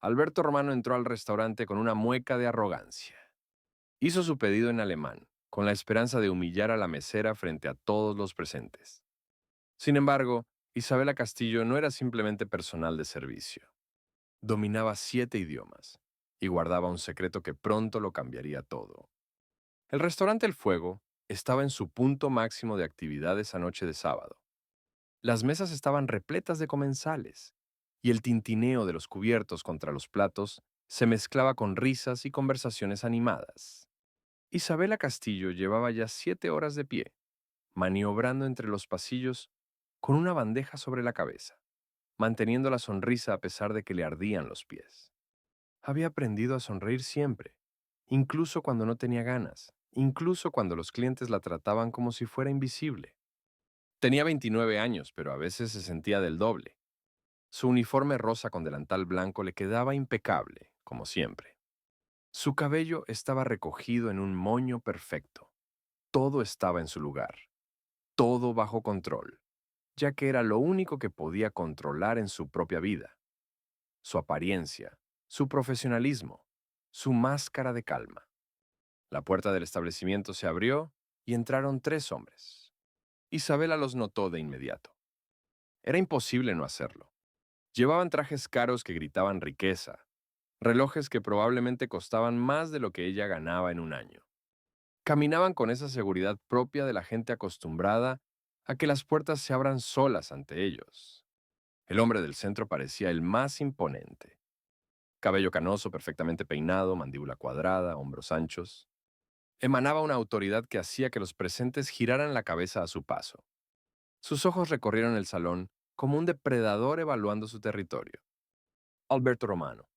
Alberto Romano entró al restaurante con una mueca de arrogancia. Hizo su pedido en alemán, con la esperanza de humillar a la mesera frente a todos los presentes. Sin embargo, Isabela Castillo no era simplemente personal de servicio. Dominaba 7 idiomas y guardaba un secreto que pronto lo cambiaría todo. El restaurante El Fuego estaba en su punto máximo de actividad esa noche de sábado. Las mesas estaban repletas de comensales, y el tintineo de los cubiertos contra los platos se mezclaba con risas y conversaciones animadas. Isabela Castillo llevaba ya 7 horas de pie, maniobrando entre los pasillos con una bandeja sobre la cabeza, manteniendo la sonrisa a pesar de que le ardían los pies. Había aprendido a sonreír siempre, incluso cuando no tenía ganas, incluso cuando los clientes la trataban como si fuera invisible. Tenía 29 años, pero a veces se sentía del doble. Su uniforme rosa con delantal blanco le quedaba impecable, como siempre. Su cabello estaba recogido en un moño perfecto. Todo estaba en su lugar, todo bajo control, ya que era lo único que podía controlar en su propia vida. Su apariencia, su profesionalismo, su máscara de calma. La puerta del establecimiento se abrió y entraron 3 hombres. Isabela los notó de inmediato. Era imposible no hacerlo. Llevaban trajes caros que gritaban riqueza, relojes que probablemente costaban más de lo que ella ganaba en un año. Caminaban con esa seguridad propia de la gente acostumbrada a que las puertas se abran solas ante ellos. El hombre del centro parecía el más imponente. Cabello canoso, perfectamente peinado, mandíbula cuadrada, hombros anchos. Emanaba una autoridad que hacía que los presentes giraran la cabeza a su paso. Sus ojos recorrieron el salón como un depredador evaluando su territorio. Alberto Romano.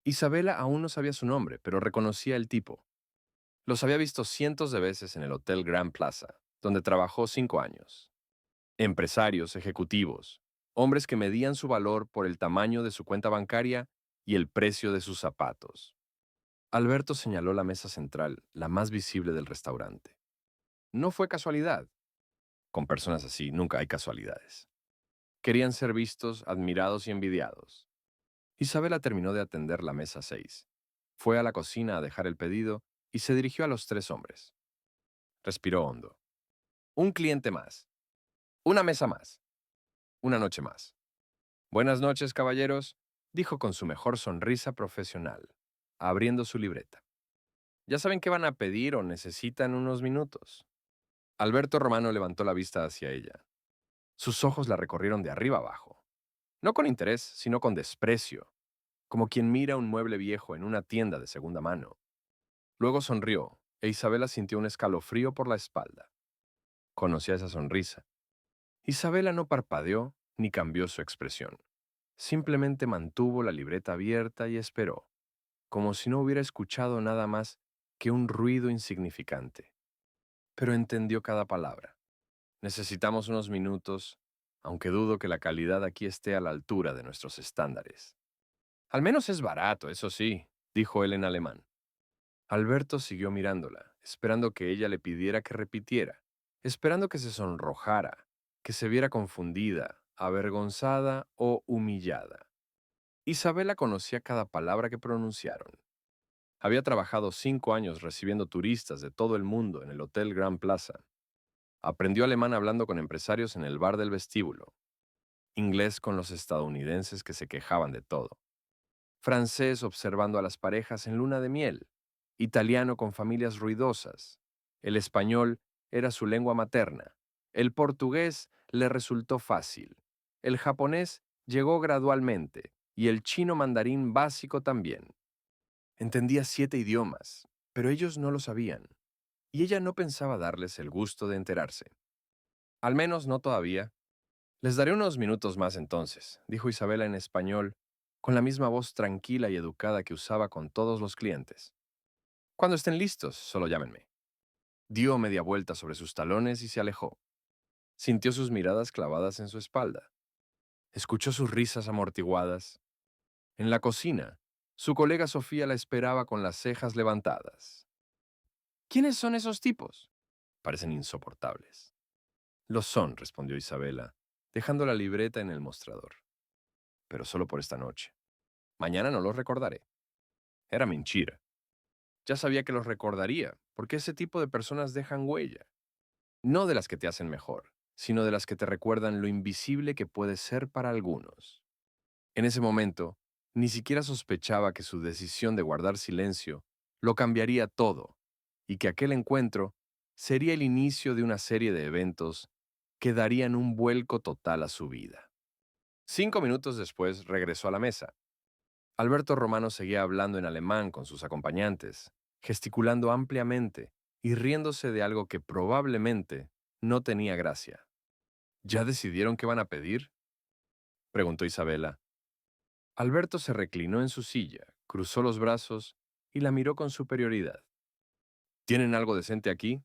Isabela aún no sabía su nombre, pero reconocía el tipo. Los había visto cientos de veces en el Hotel Grand Plaza, donde trabajó 5 años. Empresarios, ejecutivos, hombres que medían su valor por el tamaño de su cuenta bancaria y el precio de sus zapatos. Alberto señaló la mesa central, la más visible del restaurante. No fue casualidad. Con personas así nunca hay casualidades. Querían ser vistos, admirados y envidiados. Isabela terminó de atender la mesa 6. Fue a la cocina a dejar el pedido y se dirigió a los 3 hombres. Respiró hondo. Un cliente más. Una mesa más. Una noche más. Buenas noches, caballeros, dijo con su mejor sonrisa profesional, abriendo su libreta. ¿Ya saben qué van a pedir o necesitan unos minutos? Alberto Romano levantó la vista hacia ella. Sus ojos la recorrieron de arriba abajo. No con interés, sino con desprecio, como quien mira un mueble viejo en una tienda de segunda mano. Luego sonrió, e Isabela sintió un escalofrío por la espalda. Conocía esa sonrisa. Isabela no parpadeó ni cambió su expresión. Simplemente mantuvo la libreta abierta y esperó, como si no hubiera escuchado nada más que un ruido insignificante. Pero entendió cada palabra. Necesitamos unos minutos, aunque dudo que la calidad aquí esté a la altura de nuestros estándares. Al menos es barato, eso sí, dijo él en alemán. Alberto siguió mirándola, esperando que ella le pidiera que repitiera, esperando que se sonrojara, que se viera confundida, avergonzada o humillada. Isabela conocía cada palabra que pronunciaron. Había trabajado 5 años recibiendo turistas de todo el mundo en el Hotel Grand Plaza. Aprendió alemán hablando con empresarios en el bar del vestíbulo, inglés con los estadounidenses que se quejaban de todo, francés observando a las parejas en luna de miel, italiano con familias ruidosas, el español era su lengua materna, el portugués le resultó fácil, el japonés llegó gradualmente y el chino mandarín básico también. Entendía 7 idiomas, pero ellos no lo sabían, y ella no pensaba darles el gusto de enterarse. Al menos no todavía. Les daré unos minutos más entonces, dijo Isabela en español, con la misma voz tranquila y educada que usaba con todos los clientes. Cuando estén listos, solo llámenme. Dio media vuelta sobre sus talones y se alejó. Sintió sus miradas clavadas en su espalda. Escuchó sus risas amortiguadas. En la cocina, su colega Sofía la esperaba con las cejas levantadas. ¿Quiénes son esos tipos? Parecen insoportables. Lo son, respondió Isabela, dejando la libreta en el mostrador. Pero solo por esta noche. Mañana no los recordaré. Era mentira. Ya sabía que los recordaría, porque ese tipo de personas dejan huella. No de las que te hacen mejor, sino de las que te recuerdan lo invisible que puede ser para algunos. En ese momento, ni siquiera sospechaba que su decisión de guardar silencio lo cambiaría todo, y que aquel encuentro sería el inicio de una serie de eventos que darían un vuelco total a su vida. 5 minutos después regresó a la mesa. Alberto Romano seguía hablando en alemán con sus acompañantes, gesticulando ampliamente y riéndose de algo que probablemente no tenía gracia. ¿Ya decidieron qué van a pedir?, preguntó Isabela. Alberto se reclinó en su silla, cruzó los brazos y la miró con superioridad. ¿Tienen algo decente aquí?,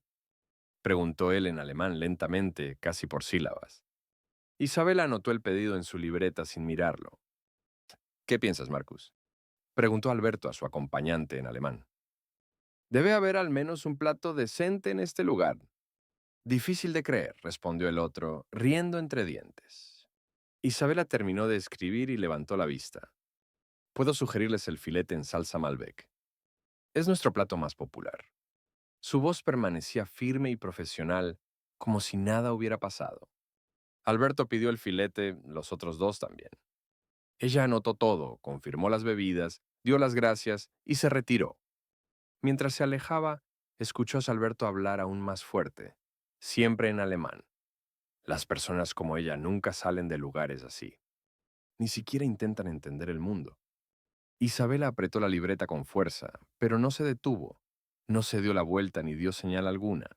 preguntó él en alemán lentamente, casi por sílabas. Isabela anotó el pedido en su libreta sin mirarlo. ¿Qué piensas, Marcus?, preguntó Alberto a su acompañante en alemán. Debe haber al menos un plato decente en este lugar. Difícil de creer, respondió el otro, riendo entre dientes. Isabela terminó de escribir y levantó la vista. Puedo sugerirles el filete en salsa Malbec. Es nuestro plato más popular. Su voz permanecía firme y profesional, como si nada hubiera pasado. Alberto pidió el filete, los otros dos también. Ella anotó todo, confirmó las bebidas, dio las gracias y se retiró. Mientras se alejaba, escuchó a Alberto hablar aún más fuerte, siempre en alemán. Las personas como ella nunca salen de lugares así. Ni siquiera intentan entender el mundo. Isabela apretó la libreta con fuerza, pero no se detuvo. No se dio la vuelta ni dio señal alguna.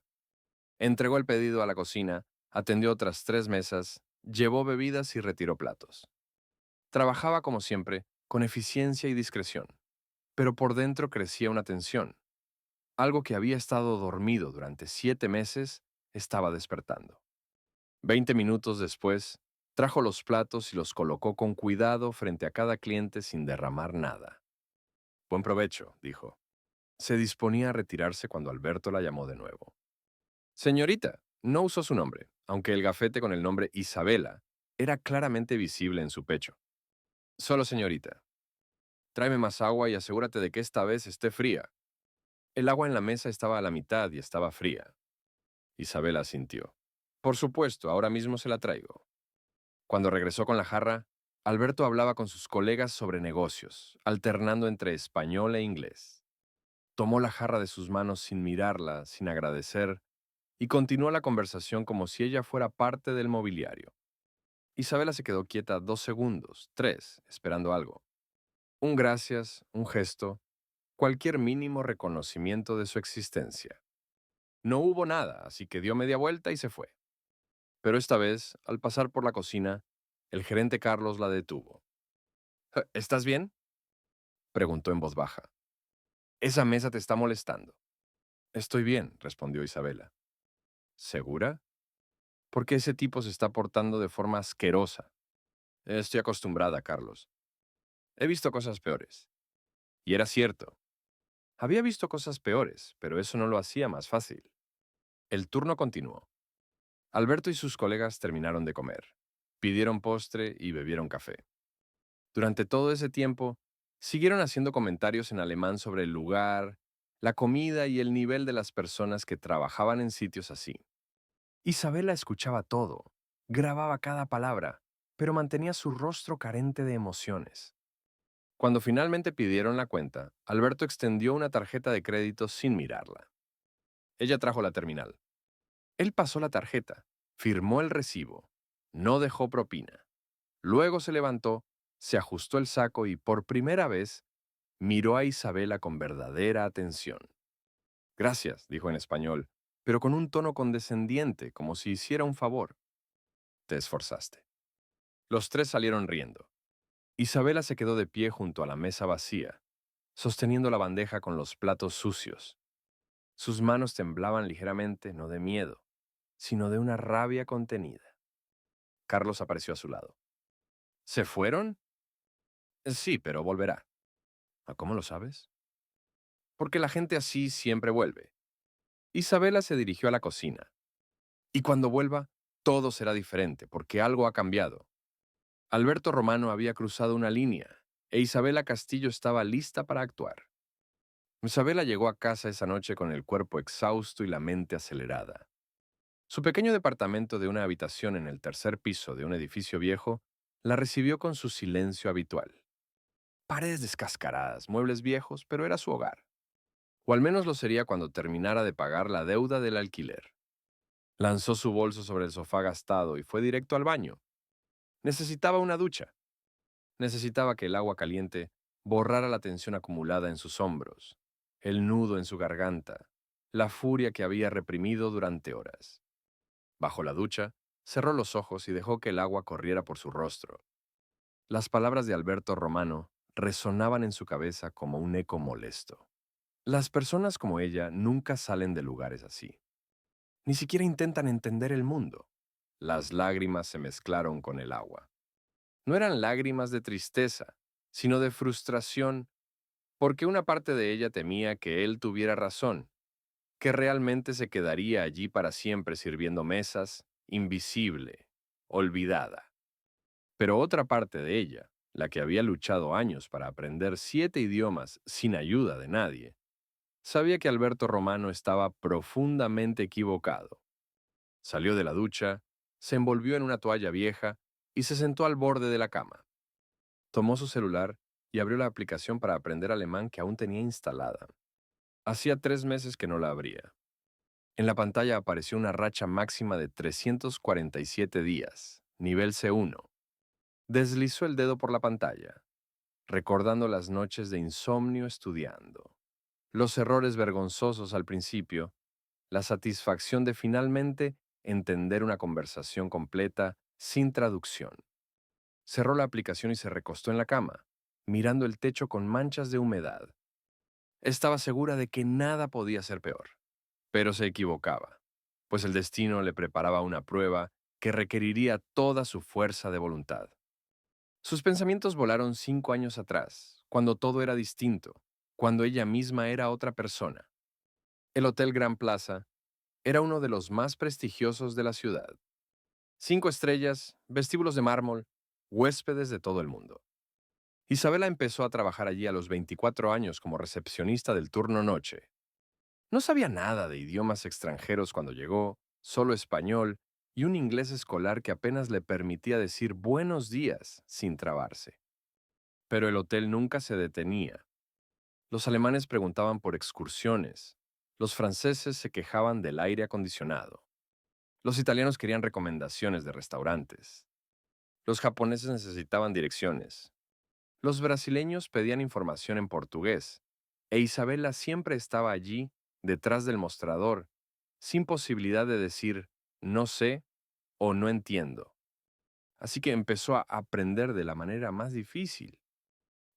Entregó el pedido a la cocina, atendió otras 3 mesas, llevó bebidas y retiró platos. Trabajaba como siempre, con eficiencia y discreción, pero por dentro crecía una tensión. Algo que había estado dormido durante 7 meses estaba despertando. 20 minutos después, trajo los platos y los colocó con cuidado frente a cada cliente sin derramar nada. Buen provecho, dijo. Se disponía a retirarse cuando Alberto la llamó de nuevo. Señorita, no usó su nombre, aunque el gafete con el nombre Isabela era claramente visible en su pecho. Solo señorita. Tráeme más agua y asegúrate de que esta vez esté fría. El agua en la mesa estaba a la mitad y estaba fría. Isabela asintió. Por supuesto, ahora mismo se la traigo. Cuando regresó con la jarra, Alberto hablaba con sus colegas sobre negocios, alternando entre español e inglés. Tomó la jarra de sus manos sin mirarla, sin agradecer, y continuó la conversación como si ella fuera parte del mobiliario. Isabela se quedó quieta 2 segundos, 3, esperando algo. Un gracias, un gesto, cualquier mínimo reconocimiento de su existencia. No hubo nada, así que dio media vuelta y se fue. Pero esta vez, al pasar por la cocina, el gerente Carlos la detuvo. ¿Estás bien?, preguntó en voz baja. Esa mesa te está molestando. Estoy bien, respondió Isabela. ¿Segura? Porque ese tipo se está portando de forma asquerosa. Estoy acostumbrada, Carlos. He visto cosas peores. Y era cierto. Había visto cosas peores, pero eso no lo hacía más fácil. El turno continuó. Alberto y sus colegas terminaron de comer. Pidieron postre y bebieron café. Durante todo ese tiempo, siguieron haciendo comentarios en alemán sobre el lugar, la comida y el nivel de las personas que trabajaban en sitios así. Isabela escuchaba todo, grababa cada palabra, pero mantenía su rostro carente de emociones. Cuando finalmente pidieron la cuenta, Alberto extendió una tarjeta de crédito sin mirarla. Ella trajo la terminal. Él pasó la tarjeta, firmó el recibo, no dejó propina. Luego se levantó, se ajustó el saco y, por primera vez, miró a Isabela con verdadera atención. Gracias, dijo en español, pero con un tono condescendiente, como si hiciera un favor. Te esforzaste. Los tres salieron riendo. Isabela se quedó de pie junto a la mesa vacía, sosteniendo la bandeja con los platos sucios. Sus manos temblaban ligeramente, no de miedo, sino de una rabia contenida. Carlos apareció a su lado. ¿Se fueron? Sí, pero volverá. ¿Cómo lo sabes? Porque la gente así siempre vuelve. Isabela se dirigió a la cocina. Y cuando vuelva, todo será diferente, porque algo ha cambiado. Alberto Romano había cruzado una línea. e Isabela Castillo estaba lista para actuar. Isabela llegó a casa esa noche con el cuerpo exhausto y la mente acelerada. Su pequeño departamento de una habitación en el tercer piso de un edificio viejo la recibió con su silencio habitual. Paredes descascaradas, muebles viejos, pero era su hogar. O al menos lo sería cuando terminara de pagar la deuda del alquiler. Lanzó su bolso sobre el sofá gastado y fue directo al baño. Necesitaba una ducha. Necesitaba que el agua caliente borrara la tensión acumulada en sus hombros, el nudo en su garganta, la furia que había reprimido durante horas. Bajo la ducha, cerró los ojos y dejó que el agua corriera por su rostro. Las palabras de Alberto Romano resonaban en su cabeza como un eco molesto. Las personas como ella nunca salen de lugares así. Ni siquiera intentan entender el mundo. Las lágrimas se mezclaron con el agua. No eran lágrimas de tristeza, sino de frustración, porque una parte de ella temía que él tuviera razón, que realmente se quedaría allí para siempre sirviendo mesas, invisible, olvidada. Pero otra parte de ella, la que había luchado años para aprender 7 idiomas sin ayuda de nadie, sabía que Alberto Romano estaba profundamente equivocado. Salió de la ducha, se envolvió en una toalla vieja y se sentó al borde de la cama. Tomó su celular y abrió la aplicación para aprender alemán que aún tenía instalada. Hacía 3 meses que no la abría. En la pantalla apareció una racha máxima de 347 días, nivel C1. Deslizó el dedo por la pantalla, recordando las noches de insomnio estudiando, los errores vergonzosos al principio, la satisfacción de finalmente entender una conversación completa sin traducción. Cerró la aplicación y se recostó en la cama, mirando el techo con manchas de humedad. Estaba segura de que nada podía ser peor, pero se equivocaba, pues el destino le preparaba una prueba que requeriría toda su fuerza de voluntad. Sus pensamientos volaron 5 años atrás, cuando todo era distinto, cuando ella misma era otra persona. El Hotel Gran Plaza era uno de los más prestigiosos de la ciudad. 5 estrellas, vestíbulos de mármol, huéspedes de todo el mundo. Isabela empezó a trabajar allí a los 24 años como recepcionista del turno noche. No sabía nada de idiomas extranjeros cuando llegó, solo español y un inglés escolar que apenas le permitía decir buenos días sin trabarse. Pero el hotel nunca se detenía. Los alemanes preguntaban por excursiones. Los franceses se quejaban del aire acondicionado. Los italianos querían recomendaciones de restaurantes. Los japoneses necesitaban direcciones. Los brasileños pedían información en portugués. E Isabela siempre estaba allí, detrás del mostrador, sin posibilidad de decir no sé o no entiendo. Así que empezó a aprender de la manera más difícil.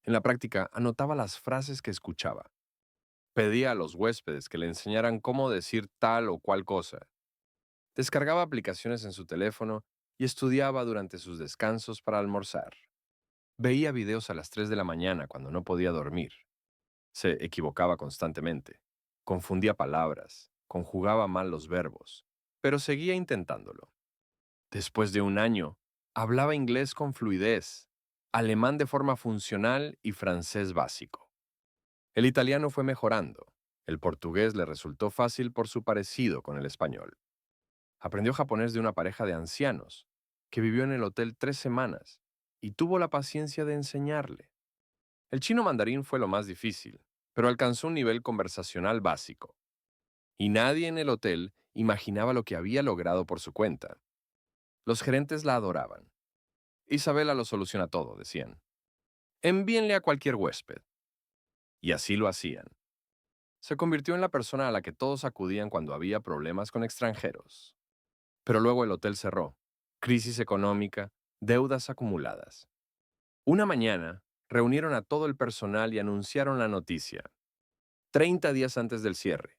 En la práctica, anotaba las frases que escuchaba. Pedía a los huéspedes que le enseñaran cómo decir tal o cual cosa. Descargaba aplicaciones en su teléfono y estudiaba durante sus descansos para almorzar. Veía videos a las 3 de la mañana cuando no podía dormir. Se equivocaba constantemente. Confundía palabras, conjugaba mal los verbos, pero seguía intentándolo. Después de un año, hablaba inglés con fluidez, alemán de forma funcional y francés básico. El italiano fue mejorando. El portugués le resultó fácil por su parecido con el español. Aprendió japonés de una pareja de ancianos que vivió en el hotel 3 semanas y tuvo la paciencia de enseñarle. El chino mandarín fue lo más difícil, pero alcanzó un nivel conversacional básico. Y nadie en el hotel imaginaba lo que había logrado por su cuenta. Los gerentes la adoraban. Isabela lo soluciona todo, decían. Envíenle a cualquier huésped. Y así lo hacían. Se convirtió en la persona a la que todos acudían cuando había problemas con extranjeros. Pero luego el hotel cerró. Crisis económica, deudas acumuladas. Una mañana, reunieron a todo el personal y anunciaron la noticia. 30 días antes del cierre.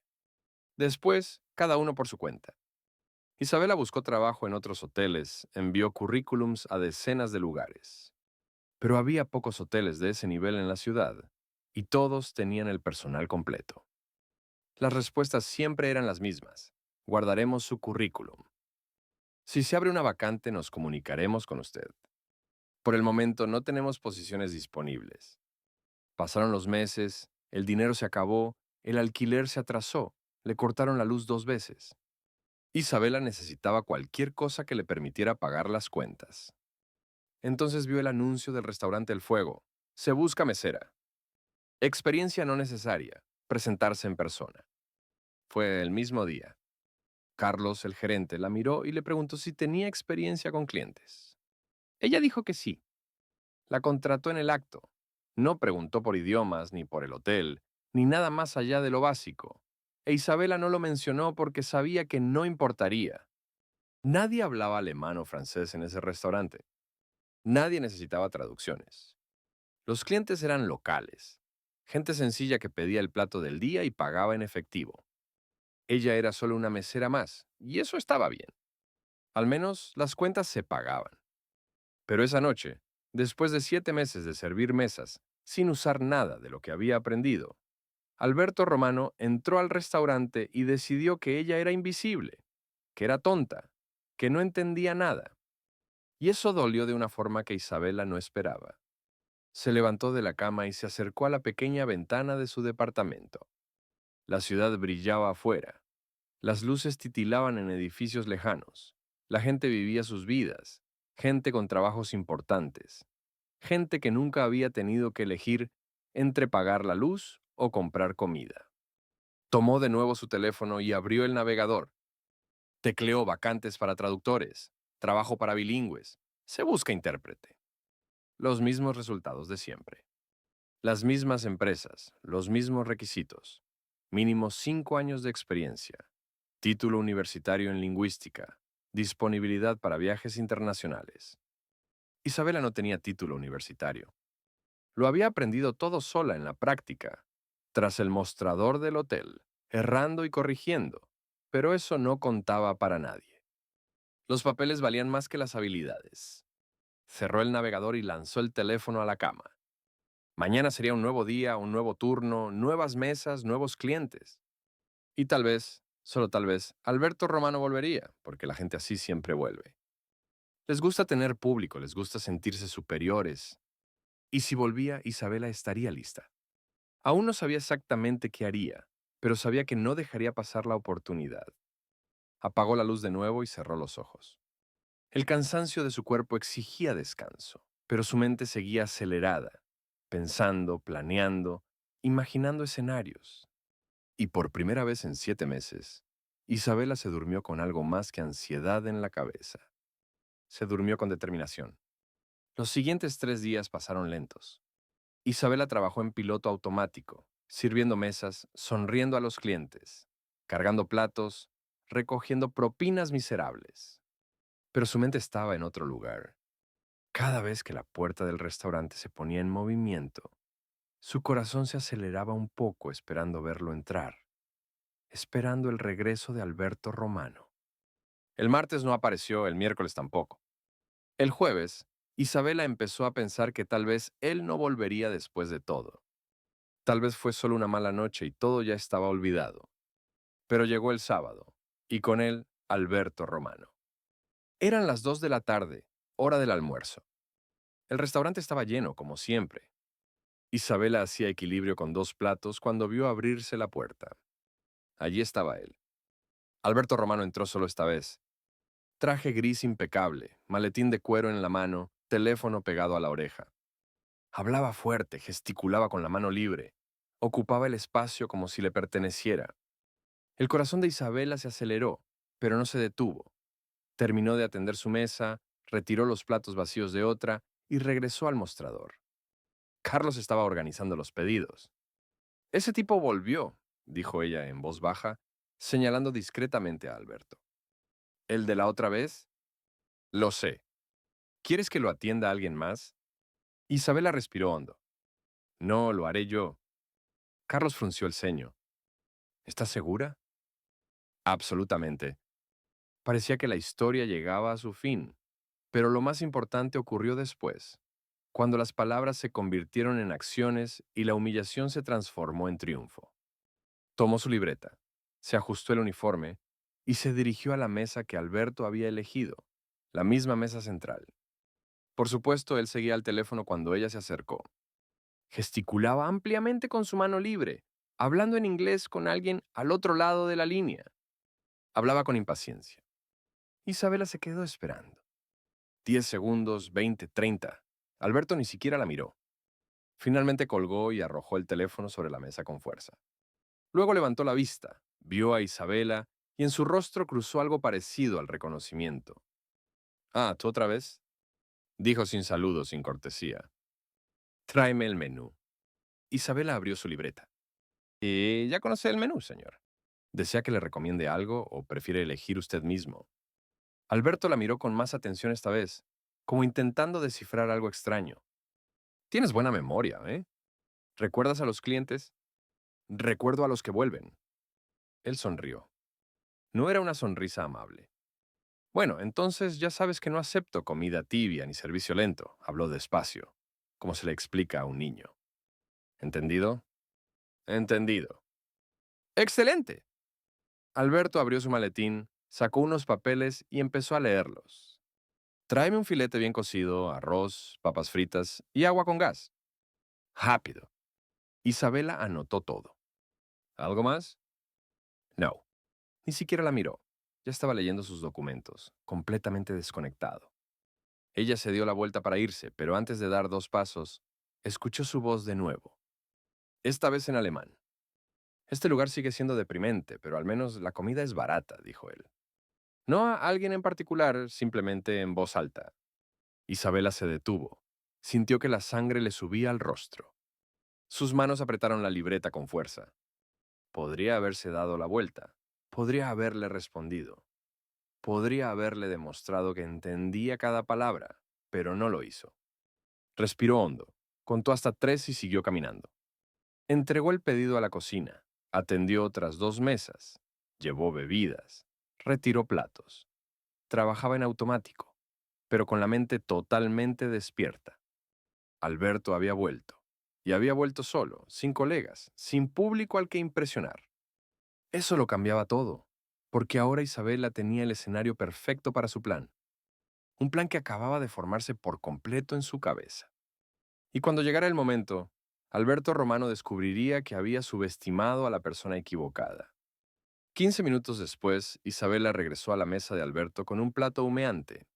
Después, cada uno por su cuenta. Isabela buscó trabajo en otros hoteles, envió currículums a decenas de lugares. Pero había pocos hoteles de ese nivel en la ciudad, y todos tenían el personal completo. Las respuestas siempre eran las mismas. Guardaremos su currículum. Si se abre una vacante, nos comunicaremos con usted. Por el momento no tenemos posiciones disponibles. Pasaron los meses, el dinero se acabó, el alquiler se atrasó, le cortaron la luz 2 veces. Isabela necesitaba cualquier cosa que le permitiera pagar las cuentas. Entonces vio el anuncio del restaurante El Fuego. Se busca mesera. Experiencia no necesaria. Presentarse en persona. Fue el mismo día. Carlos, el gerente, la miró y le preguntó si tenía experiencia con clientes. Ella dijo que sí. La contrató en el acto. No preguntó por idiomas, ni por el hotel, ni nada más allá de lo básico. E Isabela no lo mencionó porque sabía que no importaría. Nadie hablaba alemán o francés en ese restaurante. Nadie necesitaba traducciones. Los clientes eran locales, gente sencilla que pedía el plato del día y pagaba en efectivo. Ella era solo una mesera más, y eso estaba bien. Al menos las cuentas se pagaban. Pero esa noche, después de 7 meses de servir mesas, sin usar nada de lo que había aprendido, Alberto Romano entró al restaurante y decidió que ella era invisible, que era tonta, que no entendía nada. Y eso dolió de una forma que Isabela no esperaba. Se levantó de la cama y se acercó a la pequeña ventana de su departamento. La ciudad brillaba afuera. Las luces titilaban en edificios lejanos. La gente vivía sus vidas. Gente con trabajos importantes. Gente que nunca había tenido que elegir entre pagar la luz o comprar comida. Tomó de nuevo su teléfono y abrió el navegador. Tecleó vacantes para traductores, trabajo para bilingües. Se busca intérprete. Los mismos resultados de siempre. Las mismas empresas, los mismos requisitos. Mínimo 5 años de experiencia. Título universitario en lingüística. Disponibilidad para viajes internacionales. Isabela no tenía título universitario. Lo había aprendido todo sola en la práctica, tras el mostrador del hotel, errando y corrigiendo, pero eso no contaba para nadie. Los papeles valían más que las habilidades. Cerró el navegador y lanzó el teléfono a la cama. Mañana sería un nuevo día, un nuevo turno, nuevas mesas, nuevos clientes. Y tal vez, solo tal vez, Alberto Romano volvería, porque la gente así siempre vuelve. Les gusta tener público, les gusta sentirse superiores. Y si volvía, Isabela estaría lista. Aún no sabía exactamente qué haría, pero sabía que no dejaría pasar la oportunidad. Apagó la luz de nuevo y cerró los ojos. El cansancio de su cuerpo exigía descanso, pero su mente seguía acelerada, pensando, planeando, imaginando escenarios. Y por primera vez en 7 meses, Isabela se durmió con algo más que ansiedad en la cabeza. Se durmió con determinación. Los siguientes 3 días pasaron lentos. Isabela trabajó en piloto automático, sirviendo mesas, sonriendo a los clientes, cargando platos, recogiendo propinas miserables. Pero su mente estaba en otro lugar. Cada vez que la puerta del restaurante se ponía en movimiento, su corazón se aceleraba un poco esperando verlo entrar, esperando el regreso de Alberto Romano. El martes no apareció, el miércoles tampoco. El jueves, Isabela empezó a pensar que tal vez él no volvería después de todo. Tal vez fue solo una mala noche y todo ya estaba olvidado. Pero llegó el sábado, y con él Alberto Romano. Eran las 2 de la tarde, hora del almuerzo. El restaurante estaba lleno, como siempre. Isabela hacía equilibrio con 2 platos cuando vio abrirse la puerta. Allí estaba él. Alberto Romano entró solo esta vez. Traje gris impecable, maletín de cuero en la mano, teléfono pegado a la oreja. Hablaba fuerte, gesticulaba con la mano libre. Ocupaba el espacio como si le perteneciera. El corazón de Isabela se aceleró, pero no se detuvo. Terminó de atender su mesa, retiró los platos vacíos de otra y regresó al mostrador. Carlos estaba organizando los pedidos. Ese tipo volvió, dijo ella en voz baja, señalando discretamente a Alberto. ¿El de la otra vez? Lo sé. ¿Quieres que lo atienda alguien más? Isabela respiró hondo. No, lo haré yo. Carlos frunció el ceño. ¿Estás segura? Absolutamente. Parecía que la historia llegaba a su fin, pero lo más importante ocurrió después, cuando las palabras se convirtieron en acciones y la humillación se transformó en triunfo. Tomó su libreta, se ajustó el uniforme y se dirigió a la mesa que Alberto había elegido, la misma mesa central. Por supuesto, él seguía al teléfono cuando ella se acercó. Gesticulaba ampliamente con su mano libre, hablando en inglés con alguien al otro lado de la línea. Hablaba con impaciencia. Isabela se quedó esperando. 10 segundos, 20, 30. Alberto ni siquiera la miró. Finalmente colgó y arrojó el teléfono sobre la mesa con fuerza. Luego levantó la vista, vio a Isabela y en su rostro cruzó algo parecido al reconocimiento. Ah, ¿tú otra vez? Dijo sin saludo, sin cortesía. Tráeme el menú. Isabela abrió su libreta. Ya conoce el menú, señor. ¿Desea que le recomiende algo o prefiere elegir usted mismo? Alberto la miró con más atención esta vez, como intentando descifrar algo extraño. Tienes buena memoria, ¿eh? ¿Recuerdas a los clientes? Recuerdo a los que vuelven. Él sonrió. No era una sonrisa amable. Bueno, entonces ya sabes que no acepto comida tibia ni servicio lento. Habló despacio, como se le explica a un niño. ¿Entendido? Entendido. ¡Excelente! Alberto abrió su maletín, sacó unos papeles y empezó a leerlos. Tráeme un filete bien cocido, arroz, papas fritas y agua con gas. Rápido. Isabela anotó todo. ¿Algo más? No. Ni siquiera la miró. Ya estaba leyendo sus documentos, completamente desconectado. Ella se dio la vuelta para irse, pero antes de dar 2 pasos, escuchó su voz de nuevo, esta vez en alemán. Este lugar sigue siendo deprimente, pero al menos la comida es barata, dijo él. No a alguien en particular, simplemente en voz alta. Isabela se detuvo. Sintió que la sangre le subía al rostro. Sus manos apretaron la libreta con fuerza. Podría haberse dado la vuelta. Podría haberle respondido. Podría haberle demostrado que entendía cada palabra, pero no lo hizo. Respiró hondo, contó hasta 3 y siguió caminando. Entregó el pedido a la cocina, atendió otras 2 mesas, llevó bebidas, retiró platos. Trabajaba en automático, pero con la mente totalmente despierta. Alberto había vuelto, y había vuelto solo, sin colegas, sin público al que impresionar. Eso lo cambiaba todo, porque ahora Isabela tenía el escenario perfecto para su plan, un plan que acababa de formarse por completo en su cabeza. Y cuando llegara el momento, Alberto Romano descubriría que había subestimado a la persona equivocada. 15 minutos después, Isabela regresó a la mesa de Alberto con un plato humeante.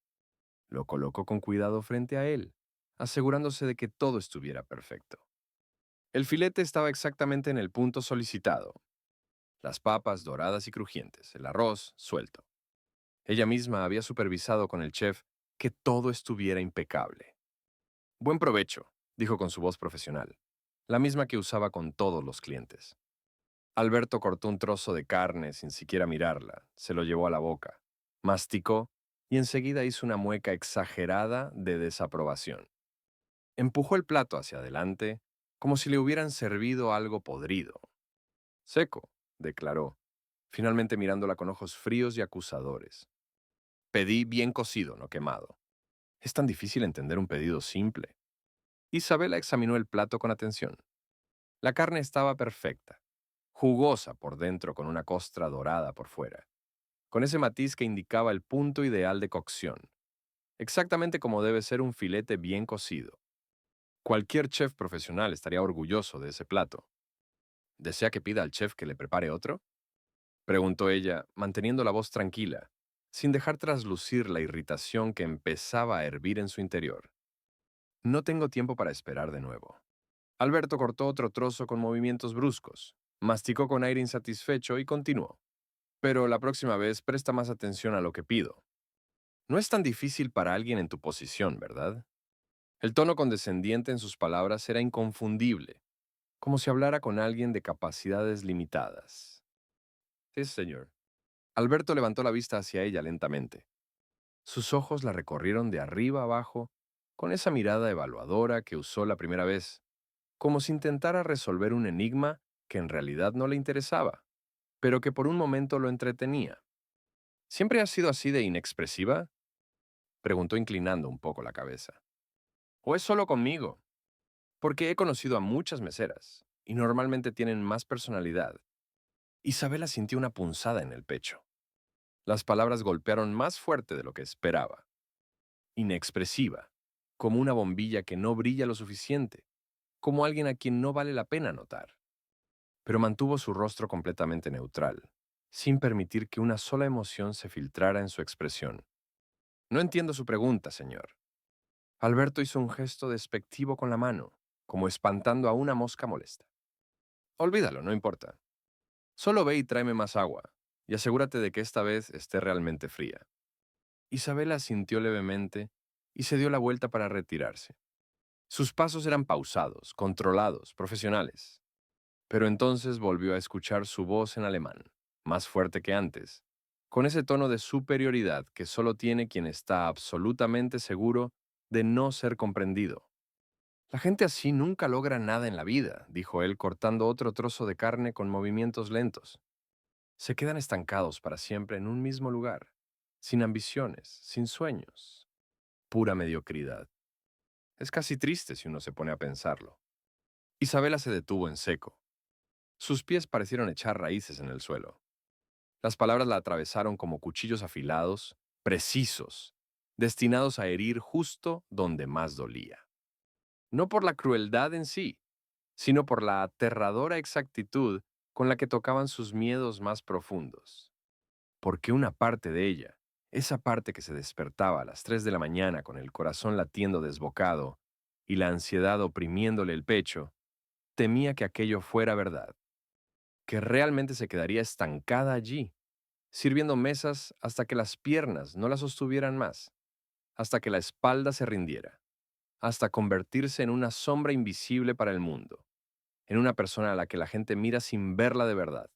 Lo colocó con cuidado frente a él, asegurándose de que todo estuviera perfecto. El filete estaba exactamente en el punto solicitado. Las papas doradas y crujientes, el arroz suelto. Ella misma había supervisado con el chef que todo estuviera impecable. Buen provecho, dijo con su voz profesional, la misma que usaba con todos los clientes. Alberto cortó un trozo de carne sin siquiera mirarla, se lo llevó a la boca, masticó y enseguida hizo una mueca exagerada de desaprobación. Empujó el plato hacia adelante, como si le hubieran servido algo podrido. Seco, declaró, finalmente mirándola con ojos fríos y acusadores. Pedí bien cocido, no quemado. Es tan difícil entender un pedido simple. Isabela examinó el plato con atención. La carne estaba perfecta, jugosa por dentro con una costra dorada por fuera, con ese matiz que indicaba el punto ideal de cocción, exactamente como debe ser un filete bien cocido. Cualquier chef profesional estaría orgulloso de ese plato. ¿Desea que pida al chef que le prepare otro? Preguntó ella, manteniendo la voz tranquila, sin dejar traslucir la irritación que empezaba a hervir en su interior. No tengo tiempo para esperar de nuevo. Alberto cortó otro trozo con movimientos bruscos, masticó con aire insatisfecho y continuó. Pero la próxima vez presta más atención a lo que pido. No es tan difícil para alguien en tu posición, ¿verdad? El tono condescendiente en sus palabras era inconfundible, como si hablara con alguien de capacidades limitadas. Sí, señor. Alberto levantó la vista hacia ella lentamente. Sus ojos la recorrieron de arriba abajo con esa mirada evaluadora que usó la primera vez, como si intentara resolver un enigma que en realidad no le interesaba, pero que por un momento lo entretenía. ¿Siempre has sido así de inexpresiva? Preguntó inclinando un poco la cabeza. ¿O es solo conmigo? Porque he conocido a muchas meseras, y normalmente tienen más personalidad. Isabela sintió una punzada en el pecho. Las palabras golpearon más fuerte de lo que esperaba. Inexpresiva. como una bombilla que no brilla lo suficiente, como alguien a quien no vale la pena notar. Pero mantuvo su rostro completamente neutral, sin permitir que una sola emoción se filtrara en su expresión. No entiendo su pregunta, señor. Alberto hizo un gesto despectivo con la mano, como espantando a una mosca molesta. Olvídalo, no importa. Solo ve y tráeme más agua, y asegúrate de que esta vez esté realmente fría. Isabela sintió levemente y se dio la vuelta para retirarse. Sus pasos eran pausados, controlados, profesionales. Pero entonces volvió a escuchar su voz en alemán, más fuerte que antes, con ese tono de superioridad que solo tiene quien está absolutamente seguro de no ser comprendido. La gente así nunca logra nada en la vida, dijo él cortando otro trozo de carne con movimientos lentos. Se quedan estancados para siempre en un mismo lugar, sin ambiciones, sin sueños. Pura mediocridad. Es casi triste si uno se pone a pensarlo. Isabela se detuvo en seco. Sus pies parecieron echar raíces en el suelo. Las palabras la atravesaron como cuchillos afilados, precisos, destinados a herir justo donde más dolía. No por la crueldad en sí, sino por la aterradora exactitud con la que tocaban sus miedos más profundos. Porque una parte de ella, esa parte que se despertaba a las 3 de la mañana con el corazón latiendo desbocado y la ansiedad oprimiéndole el pecho, temía que aquello fuera verdad, que realmente se quedaría estancada allí, sirviendo mesas hasta que las piernas no la sostuvieran más, hasta que la espalda se rindiera, hasta convertirse en una sombra invisible para el mundo, en una persona a la que la gente mira sin verla de verdad.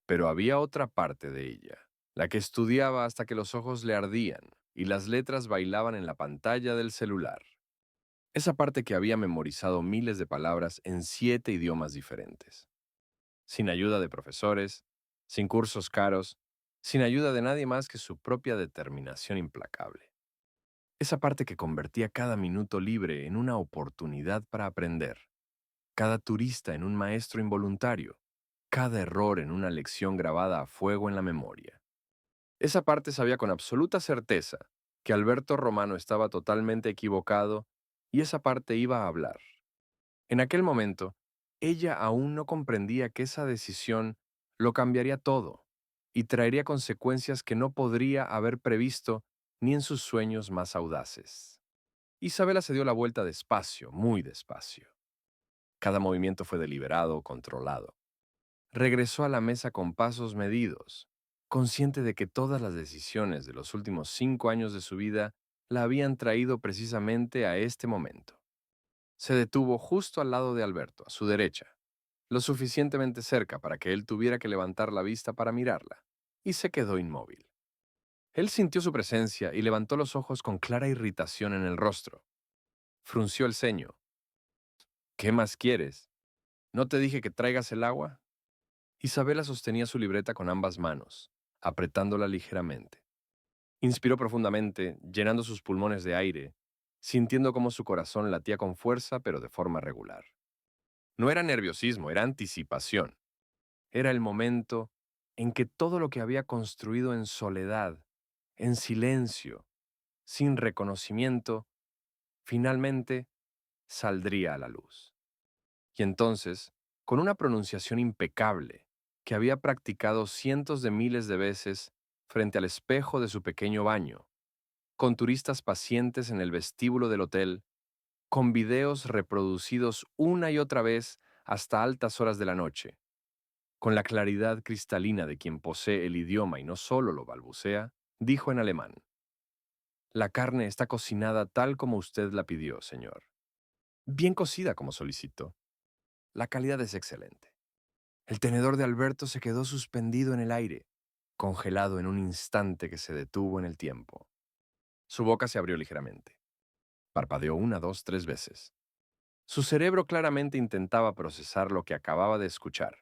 Pero había otra parte de ella, la que estudiaba hasta que los ojos le ardían y las letras bailaban en la pantalla del celular. Esa parte que había memorizado miles de palabras en 7 idiomas diferentes, sin ayuda de profesores, sin cursos caros, sin ayuda de nadie más que su propia determinación implacable. Esa parte que convertía cada minuto libre en una oportunidad para aprender, cada turista en un maestro involuntario, cada error en una lección grabada a fuego en la memoria. Esa parte sabía con absoluta certeza que Alberto Romano estaba totalmente equivocado y esa parte iba a hablar. En aquel momento, ella aún no comprendía que esa decisión lo cambiaría todo y traería consecuencias que no podría haber previsto ni en sus sueños más audaces. Isabela se dio la vuelta despacio, muy despacio. Cada movimiento fue deliberado, controlado. Regresó a la mesa con pasos medidos, consciente de que todas las decisiones de los últimos 5 años de su vida la habían traído precisamente a este momento. Se detuvo justo al lado de Alberto, a su derecha, lo suficientemente cerca para que él tuviera que levantar la vista para mirarla, y se quedó inmóvil. Él sintió su presencia y levantó los ojos con clara irritación en el rostro. Frunció el ceño. ¿Qué más quieres? ¿No te dije que traigas el agua? Isabela sostenía su libreta con ambas manos, apretándola ligeramente. Inspiró profundamente, llenando sus pulmones de aire, sintiendo cómo su corazón latía con fuerza pero de forma regular. No era nerviosismo, era anticipación. Era el momento en que todo lo que había construido en soledad, en silencio, sin reconocimiento, finalmente saldría a la luz. Y entonces, con una pronunciación impecable, que había practicado cientos de miles de veces frente al espejo de su pequeño baño, con turistas pacientes en el vestíbulo del hotel, con videos reproducidos una y otra vez hasta altas horas de la noche, con la claridad cristalina de quien posee el idioma y no solo lo balbucea, dijo en alemán: La carne está cocinada tal como usted la pidió, señor. Bien cocida como solicitó. La calidad es excelente. El tenedor de Alberto se quedó suspendido en el aire, congelado en un instante que se detuvo en el tiempo. Su boca se abrió ligeramente. Parpadeó una, dos, tres veces. Su cerebro claramente intentaba procesar lo que acababa de escuchar,